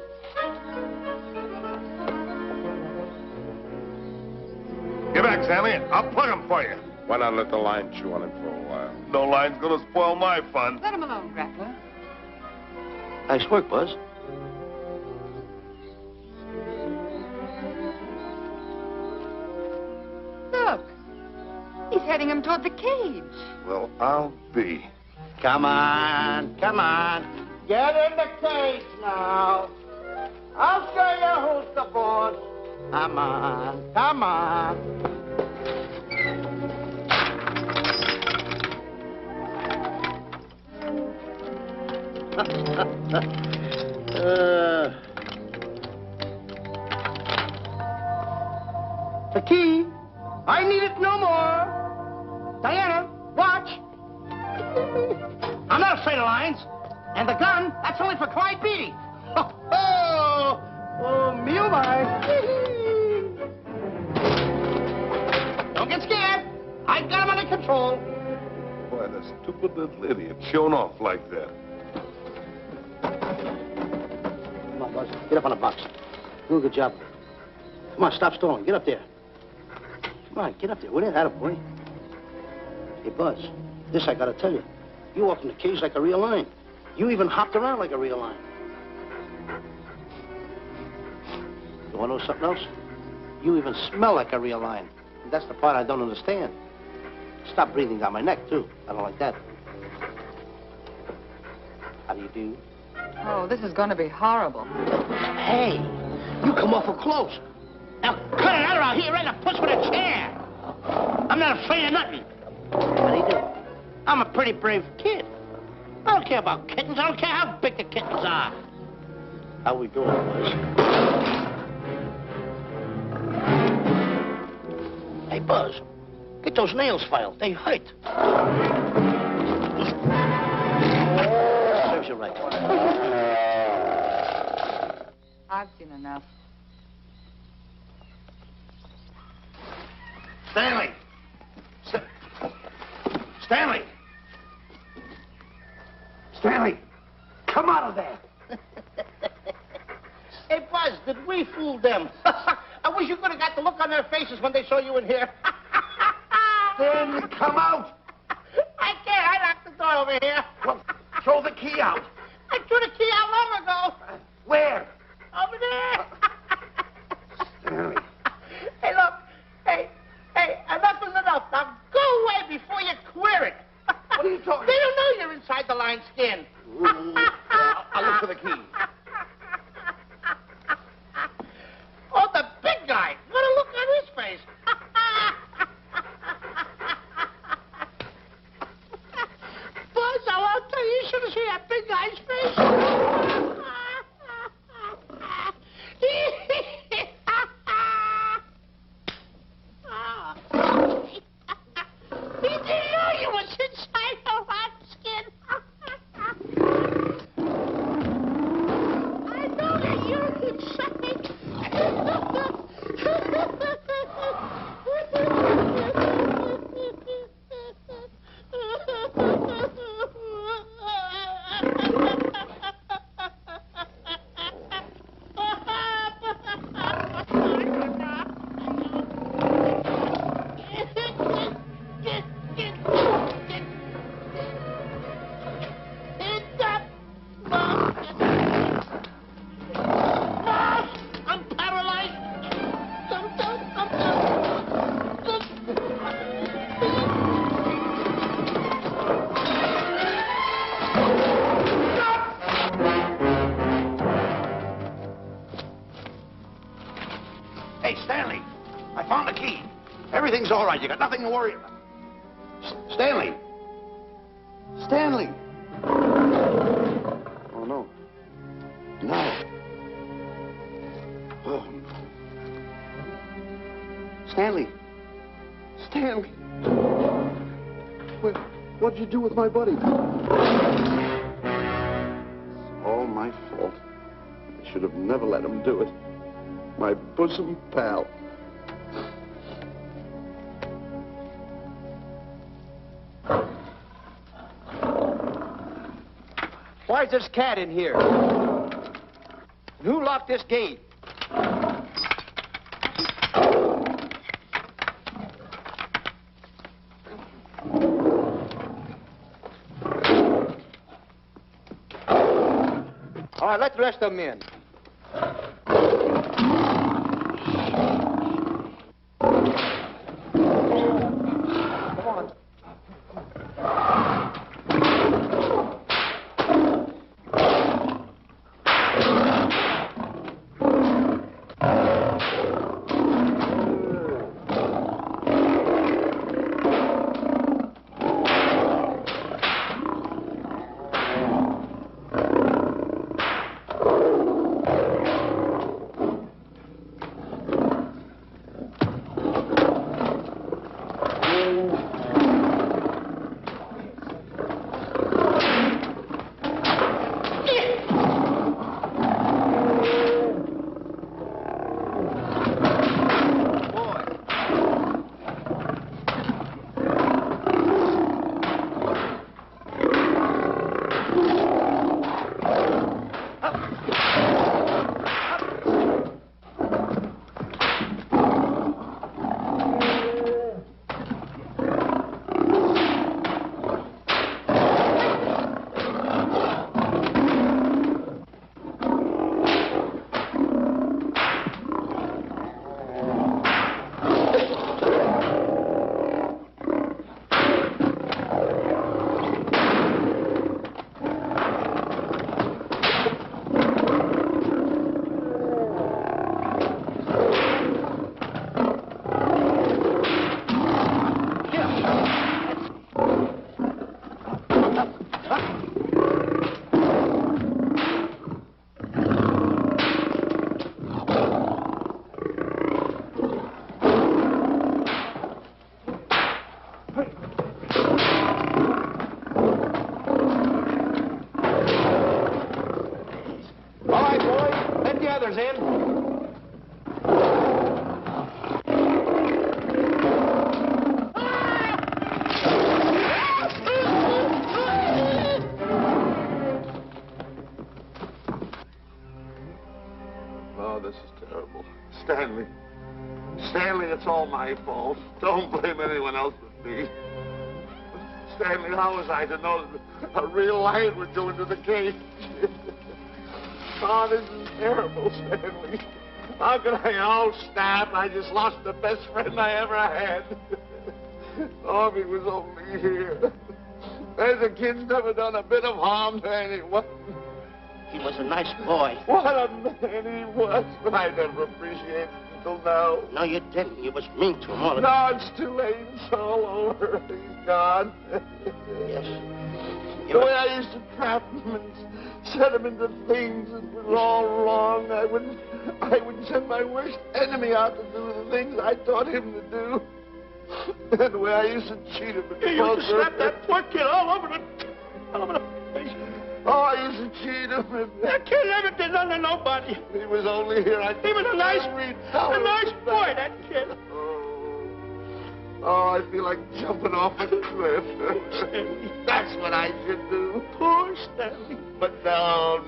Get back, Stanley. I'll plug him for you. Why not let the lion chew on him for a while? No lion's gonna spoil my fun. Let him alone, Grappler. Nice work, Buzz. Look. He's heading him toward the cage. Well, I'll be. Come on, come on. Get in the cage now. I'll show you who's the boss. Come on, come on. The key. I need it no more. Diana, watch. I'm not afraid of lions. And the gun, that's only for Clyde Beatty. Oh, me oh my. Don't get scared. I got him under control. Why, that stupid little idiot showing off like that. Come on, Buzz. Get up on the box. Do a good job. Come on, stop stalling. Get up there. Come on, get up there. With it, attaboy. Hey, Buzz, this I gotta tell you. You walked in the cage like a real lion. You even hopped around like a real lion. You wanna know something else? You even smell like a real lion. And that's the part I don't understand. Stop breathing down my neck, too. I don't like that. How do you do? Oh, this is going to be horrible. Hey, You come awful close. Now, cut it out or I'll hit you right in the puss with a chair. I'm not afraid of nothing. How do you do? I'm a pretty brave kid. I don't care about kittens. I don't care how big the kittens are. How we doing, boys? Hey, Buzz, get those nails filed. They hurt. Serves you right. I've seen enough. Stanley! Stanley! Stanley! Come out of there! Hey, Buzz, did we fool them? I wish you could have got the look on their faces when they saw you in here. Stanley, come out! I can't. I locked the door over here. Well, throw the key out. I threw the key out long ago. Where? Over there. Stanley. Hey, look. Hey, enough is enough. Now go away before you queer it. What are you talking They don't know you're inside the lion's skin. I'll look for the key. Oh, the big guy. What a look on his face. Buzz, I'll tell you, you should have seen that big guy's face. He didn't know you was inside the lion's skin. I know that you're inside. I'm paralyzed. Hey, Stanley, I found the key. Everything's all right. You got nothing to worry about. Stanley. Stanley. Oh, no. No. Oh. Stanley. Stanley. What'd you do with my buddy? It's all my fault. I should have never let him do it. My bosom pal. Why's this cat in here? And who locked this gate? All right, let the rest of them in. Come on. It's all my fault. Don't blame anyone else but me. Stanley, how was I to know that a real lion would go into the cage? Oh, this is terrible, Stanley. How could I? Oh, snap. I just lost the best friend I ever had. Oh, if he was only here. The kid's never done a bit of harm to anyone. He was a nice boy. What a man he was. But I never appreciated it until now. No, you didn't. You was mean to him all the No, it's too late. It's all over. He's gone. Yes. The way I used to trap him and set him into things that was all wrong. I would send my worst enemy out to do the things I taught him to do. And the way I used to cheat him. You used to slap that poor kid all over the face. Oh, I used to cheat him. That kid never did nothing to nobody. He was only here. He was a nice boy, that kid. Oh, I feel like jumping off a cliff. That's what I should do. Poor Stanley. But no,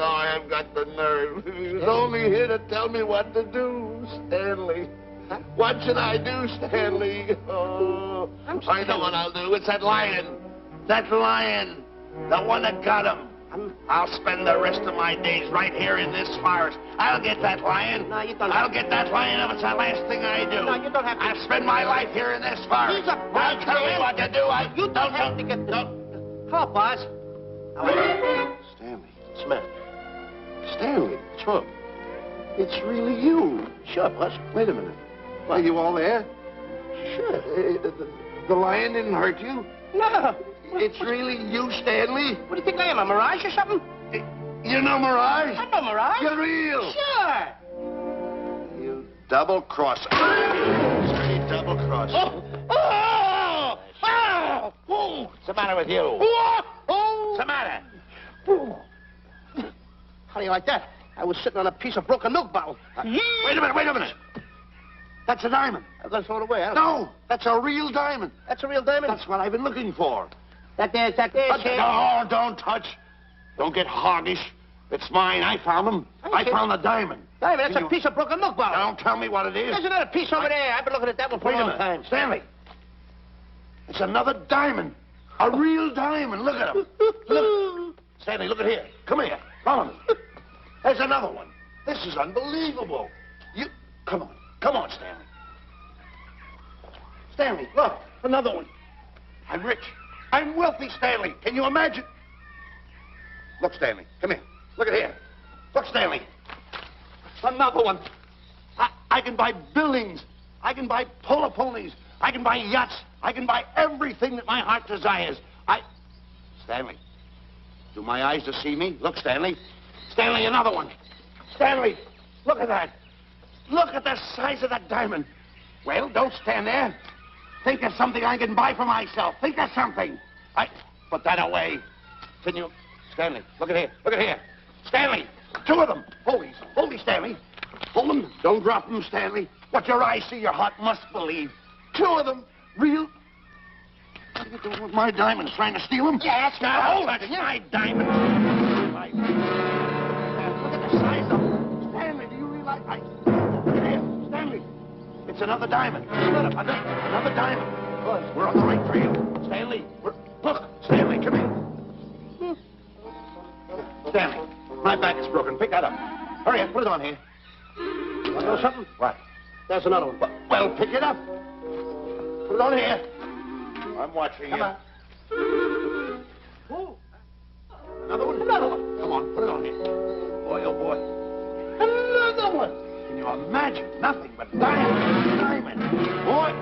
I haven't got the nerve. He was only here to tell me what to do, Stanley. Huh? What should I do, Stanley? Oh, I know what I'll do. It's that lion. That lion. The one that got him. I'll spend the rest of my days right here in this forest. I'll get that lion. No, you don't. I'll get that lion if it's the last thing I do. No, you don't have to. I'll spend my life here in this forest. He's a I'll tell you what to do. You don't have to get the... Come on, boss. Stanley. Smith. Stanley. Sure. It's really you. Sure, boss. Wait a minute. Are you all there? Sure. The lion didn't hurt you? No. It's really you, Stanley? What do you think I am, a mirage or something? You know Mirage? I know mirage. You're real. Sure. You double-crosser. Straight double-crosser. Oh! What's the matter with you? What's the matter? How do you like that? I was sitting on a piece of broken milk bottle. Wait a minute. That's a diamond. I'm going to throw it away. No, that's a real diamond. That's a real diamond? That's what I've been looking for. That there, kid. No, don't touch. Don't get hoggish. It's mine. I found them. I found the diamond. Diamond, that's a piece of broken milk bottle. Don't tell me what it is. There's another piece over there. I've been looking at that one for a long time. Stanley. It's another diamond. A real diamond. Look at him. Look. Stanley, look at here. Come here. Follow me. There's another one. This is unbelievable. Come on, Stanley. Stanley, look. Another one. I'm rich. I'm wealthy, Stanley. Can you imagine? Look, Stanley. Come here. Look at here. Look, Stanley. Another one. I can buy buildings. I can buy polo ponies. I can buy yachts. I can buy everything that my heart desires. Stanley, do my eyes deceive me? Look, Stanley. Stanley, another one. Stanley, look at that. Look at the size of that diamond. Well, don't stand there. Think of something I can buy for myself. Think of something. Put that away. Can you... Stanley, look at here. Look at here. Stanley, two of them. Hold these, Stanley. Hold them. Don't drop them, Stanley. What your eyes see, your heart must believe. Two of them. Real... What are you doing with my diamonds? Trying to steal them? Yes, Now, hold it. My diamonds. Look at the size of them. Stanley, do you realize... Look at here. Stanley. It's another diamond. Another diamond. We're on the right trail. Stanley, look. Stanley, come here. Stanley, my back is broken. Pick that up. Hurry up. Put it on here. You want to know something? What? There's another one. Well, pick it up. Put it on here. I'm watching you. Come on. Another one? Another one. Come on, put it on here. Boy, oh boy. Another one. Can you imagine? Nothing but diamond. Boy.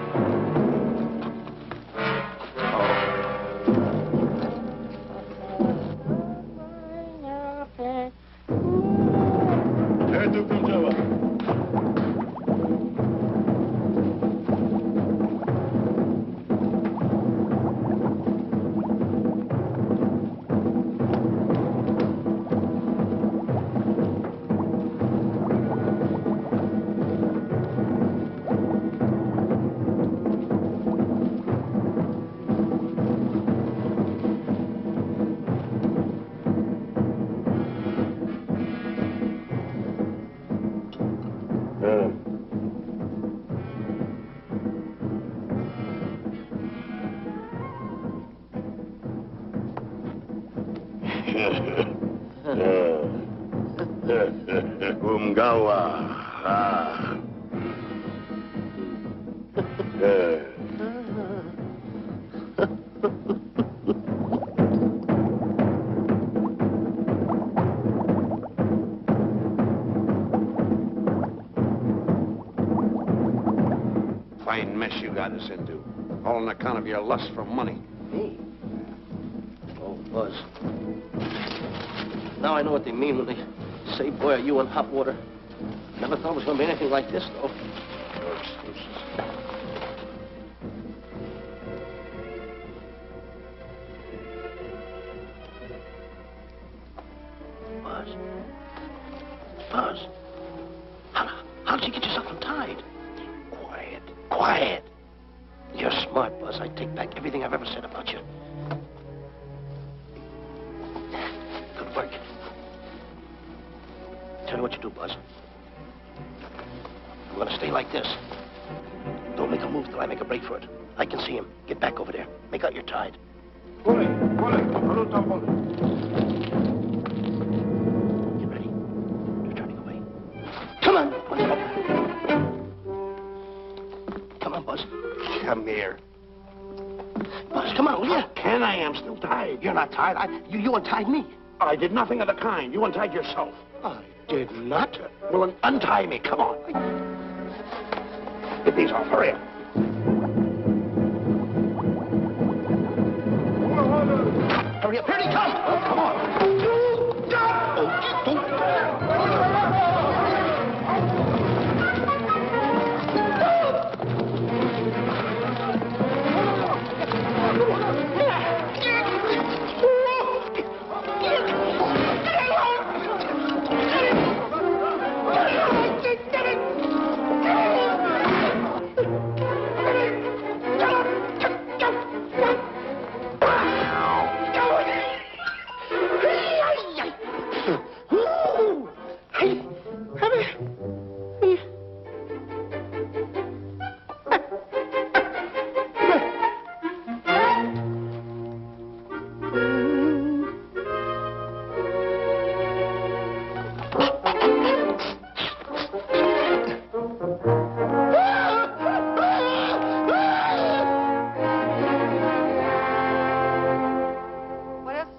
Umgawa. Fine mess you got us into. All on account of your lust for money. Me? Oh, Buzz. Now I know what they mean when they say, boy, are you in hot water. Never thought it was going to be anything like this, though. No excuses. Buzz. Buzz. How did you get yourself untied? Quiet. Quiet. You're smart, Buzz. I take back everything I've ever said about you. Good work. Tell me what you do, Buzz. I'm going to stay like this. Don't make a move till I make a break for it. I can see him. Get back over there. Make out you're tied. Get ready. You're turning away. Come on. Come on, Buzz. Come here. Buzz, come on, will you? Can I am still tied. You're not tied. You untied me. I did nothing of the kind. You untied yourself. I did not. Well, then untie me. Come on. Get these off. Hurry up. Hurry up. Here he comes. Oh, come on.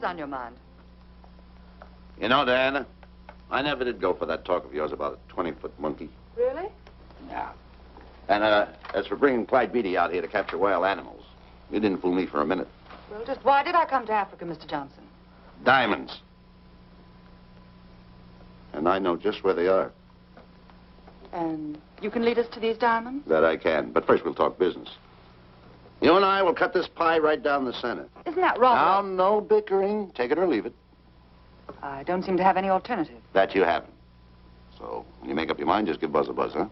On your mind? You know, Diana, I never did go for that talk of yours about a 20-foot monkey. Really? Yeah. And as for bringing Clyde Beatty out here to capture wild animals, you didn't fool me for a minute. Well, just why did I come to Africa, Mr. Johnson? Diamonds. And I know just where they are. And you can lead us to these diamonds? That I can. But first we'll talk business. You and I will cut this pie right down the center. Isn't that wrong? Now, no bickering. Take it or leave it. I don't seem to have any alternative. That you haven't. So, when you make up your mind, just give Buzz a buzz, huh?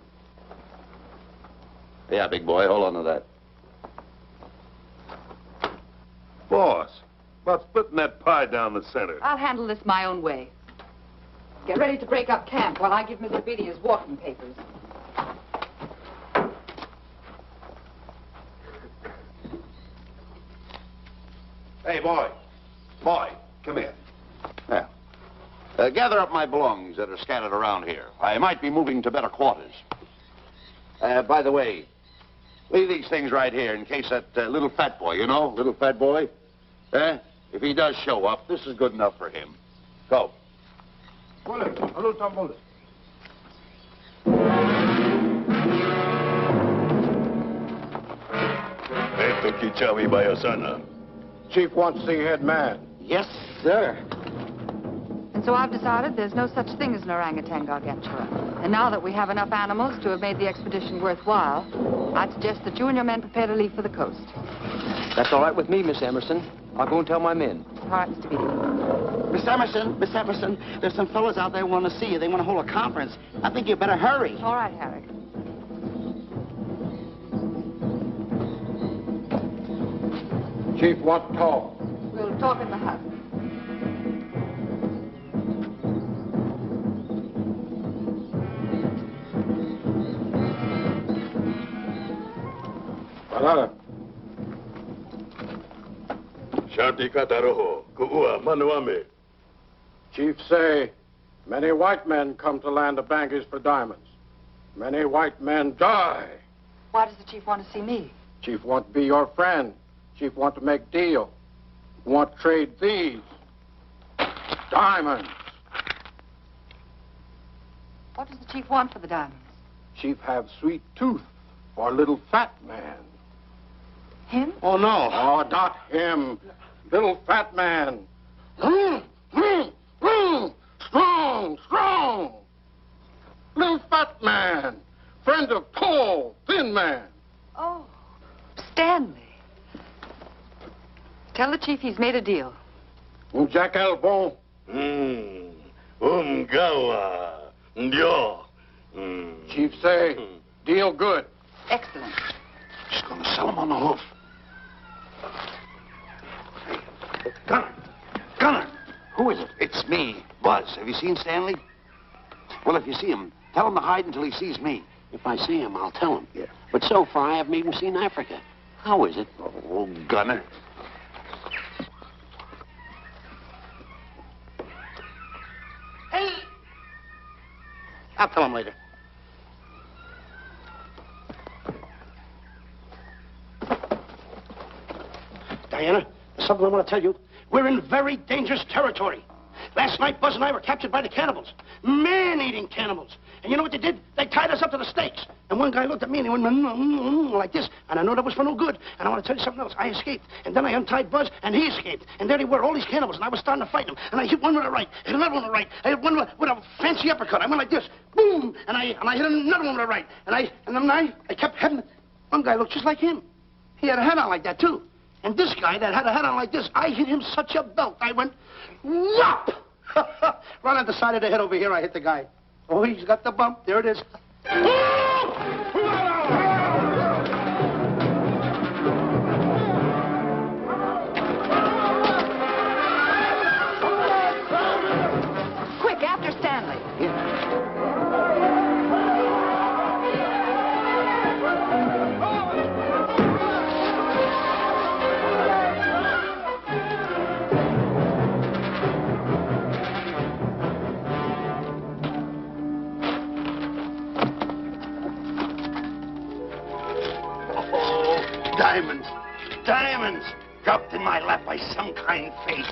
Yeah, big boy, hold on to that. Boss, about splitting that pie down the center. I'll handle this my own way. Get ready to break up camp while I give Mr. Beatty his walking papers. Hey, boy. Boy, come here. Yeah. Gather up my belongings that are scattered around here. I might be moving to better quarters. By the way, leave these things right here in case that little fat boy, you know, little fat boy, if he does show up, this is good enough for him. Go. Chief wants to see head man. Yes, sir. And so I've decided there's no such thing as an orangutan gargantua. And now that we have enough animals to have made the expedition worthwhile, I'd suggest that you and your men prepare to leave for the coast. That's all right with me, Miss Emerson. I'll go and tell my men. All right, Mr. Beatty. Miss Emerson, there's some fellas out there who want to see you. They want to hold a conference. I think you better hurry. All right, Harry. Chief wants to talk. We'll talk in the hut. Shanti kataroho, kuua manuame. Chief say, many white men come to land of Bangers for diamonds. Many white men die. Why does the chief want to see me? Chief want to be your friend. Chief want to make deal. Want to trade these. Diamonds. What does the chief want for the diamonds? Chief have sweet tooth for little fat man. Him? Oh, no. Oh, not him. Little fat man. Strong, strong. Little fat man. Friend of tall, thin man. Oh, Stanley. Tell the chief he's made a deal. Jack Albon. Gawa. Yo. Chief say, deal good. Excellent. She's going to sell him on the hoof. Hey, Gunner. Gunner. Who is it? It's me, Buzz. Have you seen Stanley? Well, if you see him, tell him to hide until he sees me. If I see him, I'll tell him. Yeah. But so far, I haven't even seen Africa. How is it? Oh, Gunner. Hey! I'll tell him later. Diana, there's something I want to tell you. We're in very dangerous territory. Last night, Buzz and I were captured by the cannibals. Man-eating cannibals. And you know what they did? They tied us up to the stakes. And one guy looked at me and he went like this. And I know that was for no good. And I want to tell you something else. I escaped. And then I untied Buzz and he escaped. And there they were, all these cannibals. And I was starting to fight them. And I hit one with a right, hit another one with a right. I hit one with a fancy uppercut. I went like this. Boom! And I hit another one with a right. And then I kept hitting. One guy looked just like him. He had a hat on like that, too. And this guy that had a hat on like this, I hit him such a belt. I went, whop! Right on the side of the head over here, I hit the guy. Oh, he's got the bump. There it is. Quick, after Stanley. Diamonds. Diamonds. Dropped in my lap by some kind fate.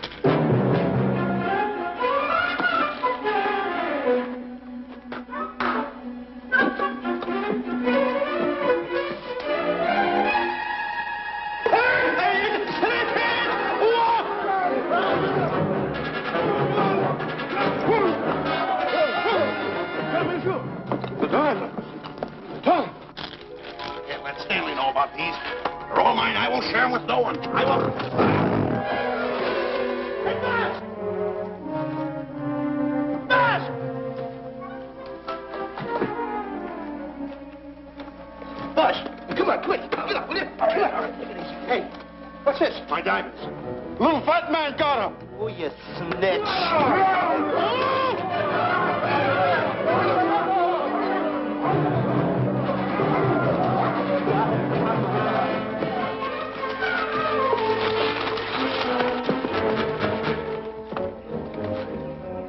The diamonds. The diamonds. Can't let Stanley know about these. They're all mine. I won't share them with no one. I won't. Hey, Buzz! Buzz! Buzz, come on, quick. Get up, will you? Come on. Hey, what's this? My diamonds. Little fat man got him. Oh, you snitch.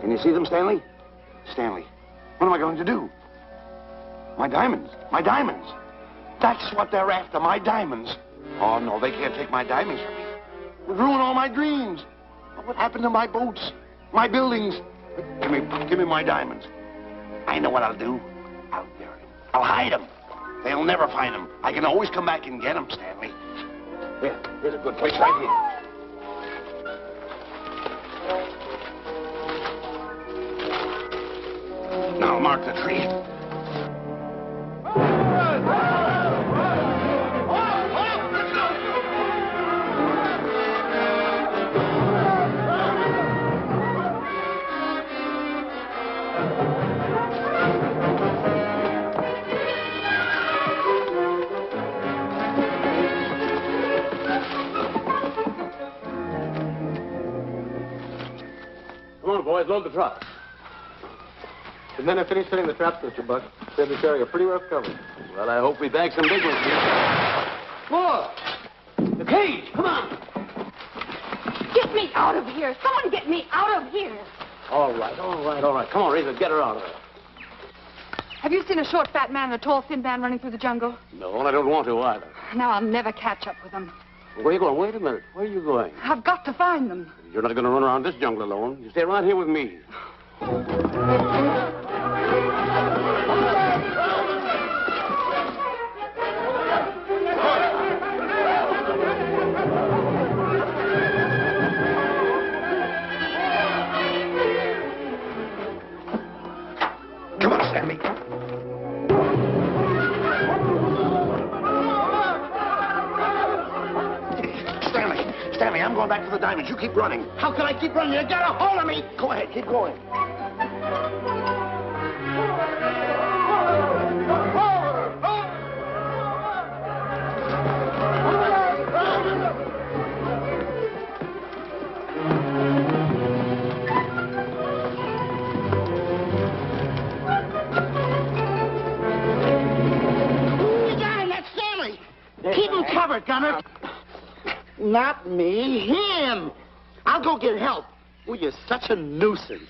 Can you see them, Stanley? Stanley, what am I going to do? My diamonds. My diamonds. That's what they're after, my diamonds. Oh, no, they can't take my diamonds from me. It would ruin all my dreams. What happened to my boats? My buildings? Give me my diamonds. I know what I'll do. I'll bury them. I'll hide them. They'll never find them. I can always come back and get them, Stanley. Here's a good place right here. Now mark the tree. Come on, boys, load the truck. The men have finished setting the traps, Mr. Buck. Said they're carrying a pretty rough cover. Well, I hope we bag some big ones here. Look! The cage! Come on! Get me out of here! Someone get me out of here! All right. Come on, Razor, get her out of there. Have you seen a short, fat man and a tall, thin man running through the jungle? No, and I don't want to either. Now I'll never catch up with them. Where are you going? Wait a minute. Where are you going? I've got to find them. You're not going to run around this jungle alone. You stay right here with me. Come on, Stanley. Stanley, I'm going back for the diamonds. You keep running. How can I keep running? You got a hold of me. Go ahead, keep going. You got him. That's Stanley. Keep him covered, Gunner. Not me, him. I'll go get help. Well, you're such a nuisance.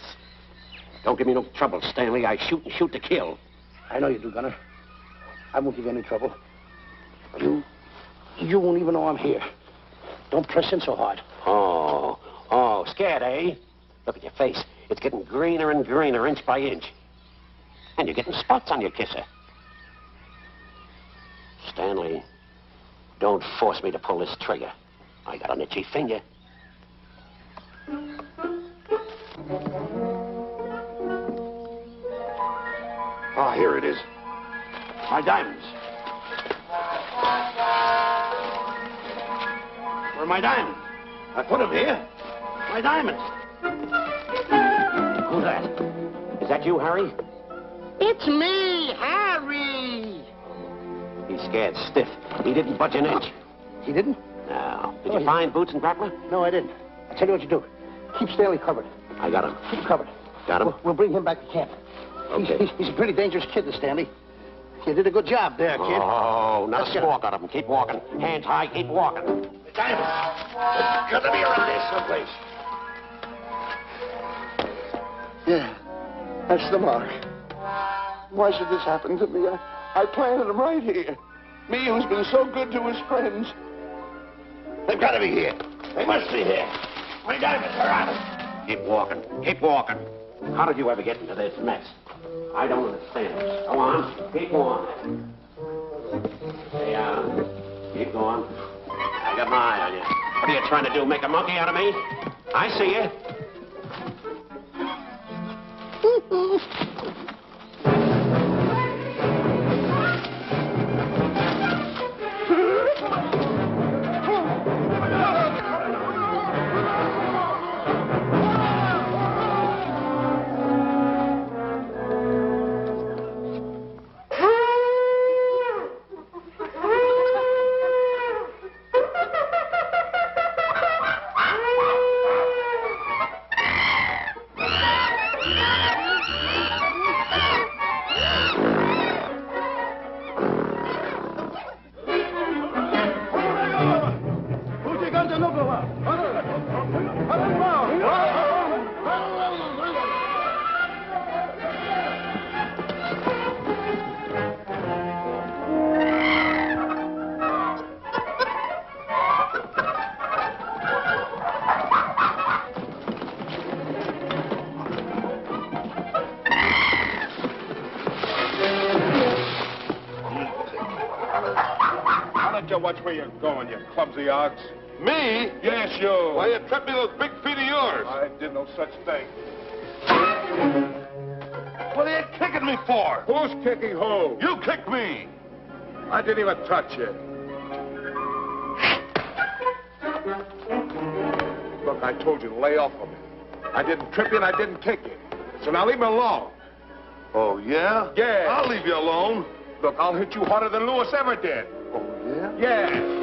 Don't give me no trouble, Stanley. I shoot and shoot to kill. I know you do, Gunner. I won't give you any trouble. You won't even know I'm here. Don't press in so hard. Oh, scared, eh? Look at your face. It's getting greener and greener, inch by inch. And you're getting spots on your kisser. Stanley, don't force me to pull this trigger. I got an itchy finger. Ah, here it is. My diamonds. Where are my diamonds? I put them here. My diamonds. Who's that? Is that you, Harry? It's me, Harry. He's scared stiff. He didn't budge an inch. He didn't? No. Did you find Boots and Grappler? No, I didn't. I'll tell you what you do. Keep Stanley covered. I got him. Keep him covered. Got him? We'll bring him back to camp. Okay. He's a pretty dangerous kid, this Stanley. You did a good job there, kid. Oh, not Let's a get squawk out of him. Keep walking. Hands high, keep walking. The diamonds. There's got to be around here someplace. Yeah, that's the mark. Why should this happen to me? I planted them right here. Me who's been so good to his friends. They've got to be here. They must be here. My diamonds are out. Keep walking. Keep walking. How did you ever get into this mess? I don't understand. Go on. Keep going. Stay on. Keep going. I got my eye on you. What are you trying to do? Make a monkey out of me? I see you. Watch where you're going, you clumsy ox. Me? Yes, you. Why, you tripped me those big feet of yours. I did no such thing. What are you kicking me for? Who's kicking who? You kicked me. I didn't even touch you. Look, I told you to lay off of me. I didn't trip you and I didn't kick you. So now leave me alone. Oh, yeah? Yeah. I'll leave you alone. Look, I'll hit you harder than Lewis ever did. Oh, yeah? Yeah.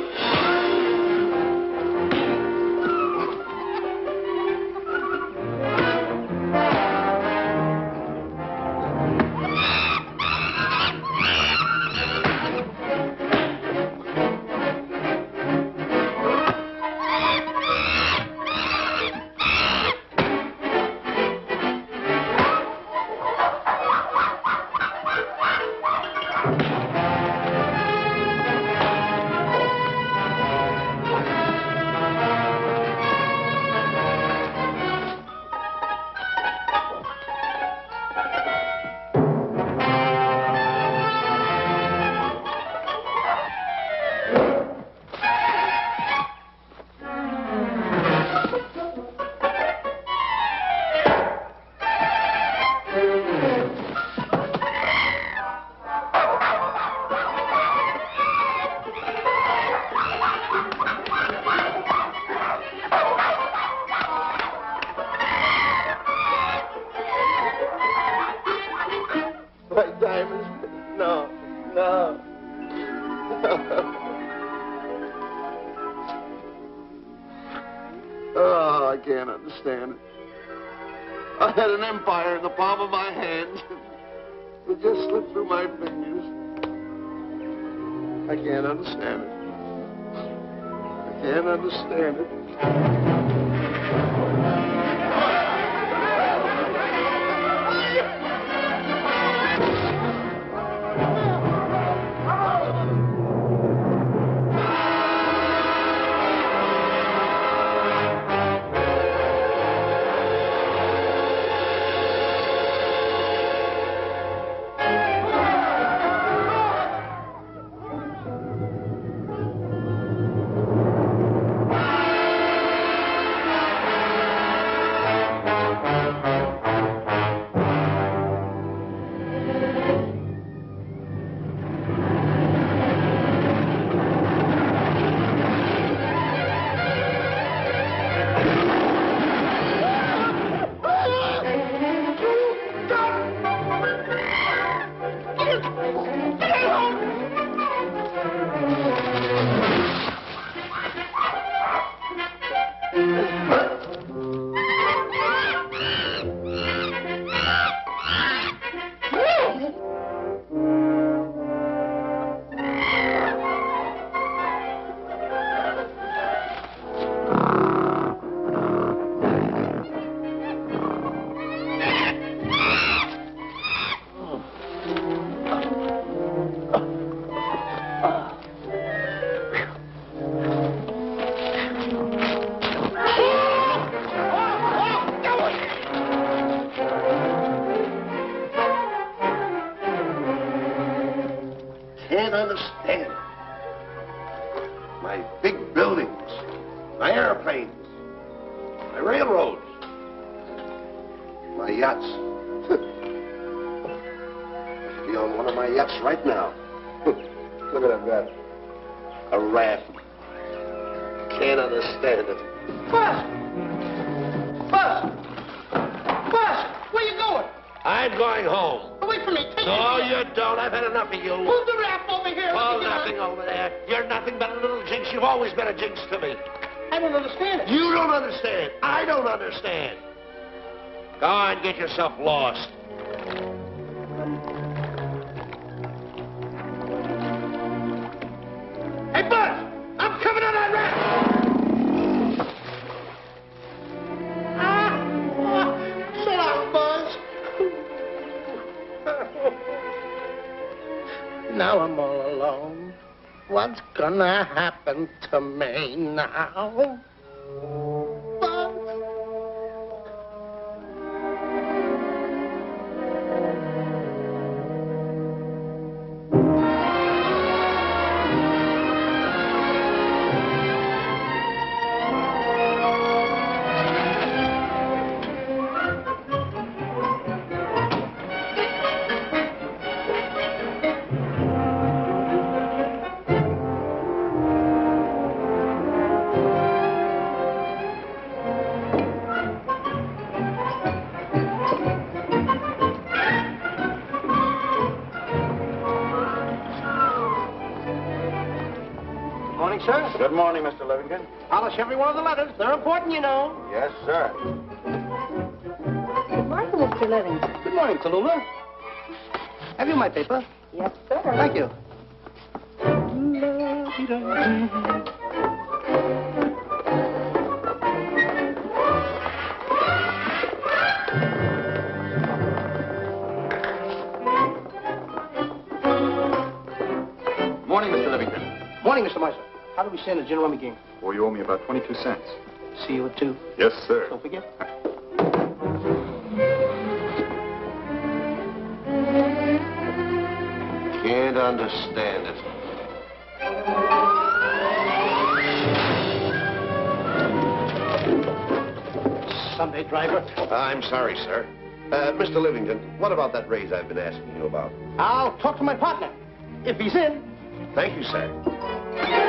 Oh, I can't understand it. I had an empire in the palm of my hand. It just slipped through my fingers. I can't understand it. I can't understand it. Can't understand. My big buildings, my airplanes, my railroads, my yachts. I should be on one of my yachts right now. Look at that. A raft. Can't understand it. Buzz! Buzz! Buzz! Where you going? I'm going home. Wait for me. Take No, me. you don't. I've had enough of you. Move the raft over here. Oh, nothing over there. You're nothing but a little jinx. You've always been a jinx to me. I don't understand it. You don't understand. I don't understand. Go on, get yourself lost. Hey, Buzz! I'm coming on that raft! So long, Buzz. Now I'm all alone. What's gonna happen to me now? Buzz? Morning, sir. Good morning, Mr. Livingston. Polish every one of the letters. They're important, you know. Yes, sir. Good morning, Mr. Livingston. Good morning, Tallulah. Have you my paper? Yes, sir. Thank you. Morning, Mr. Livingston. Morning, Mr. Marshall. How do we stand at Gin Rummy game? Well, you owe me about 22 cents. See you at 2. Yes, sir. Don't forget. Can't understand it. Sunday driver. I'm sorry, sir. Mr. Livingston, what about that raise I've been asking you about? I'll talk to my partner. If he's in. Thank you, sir.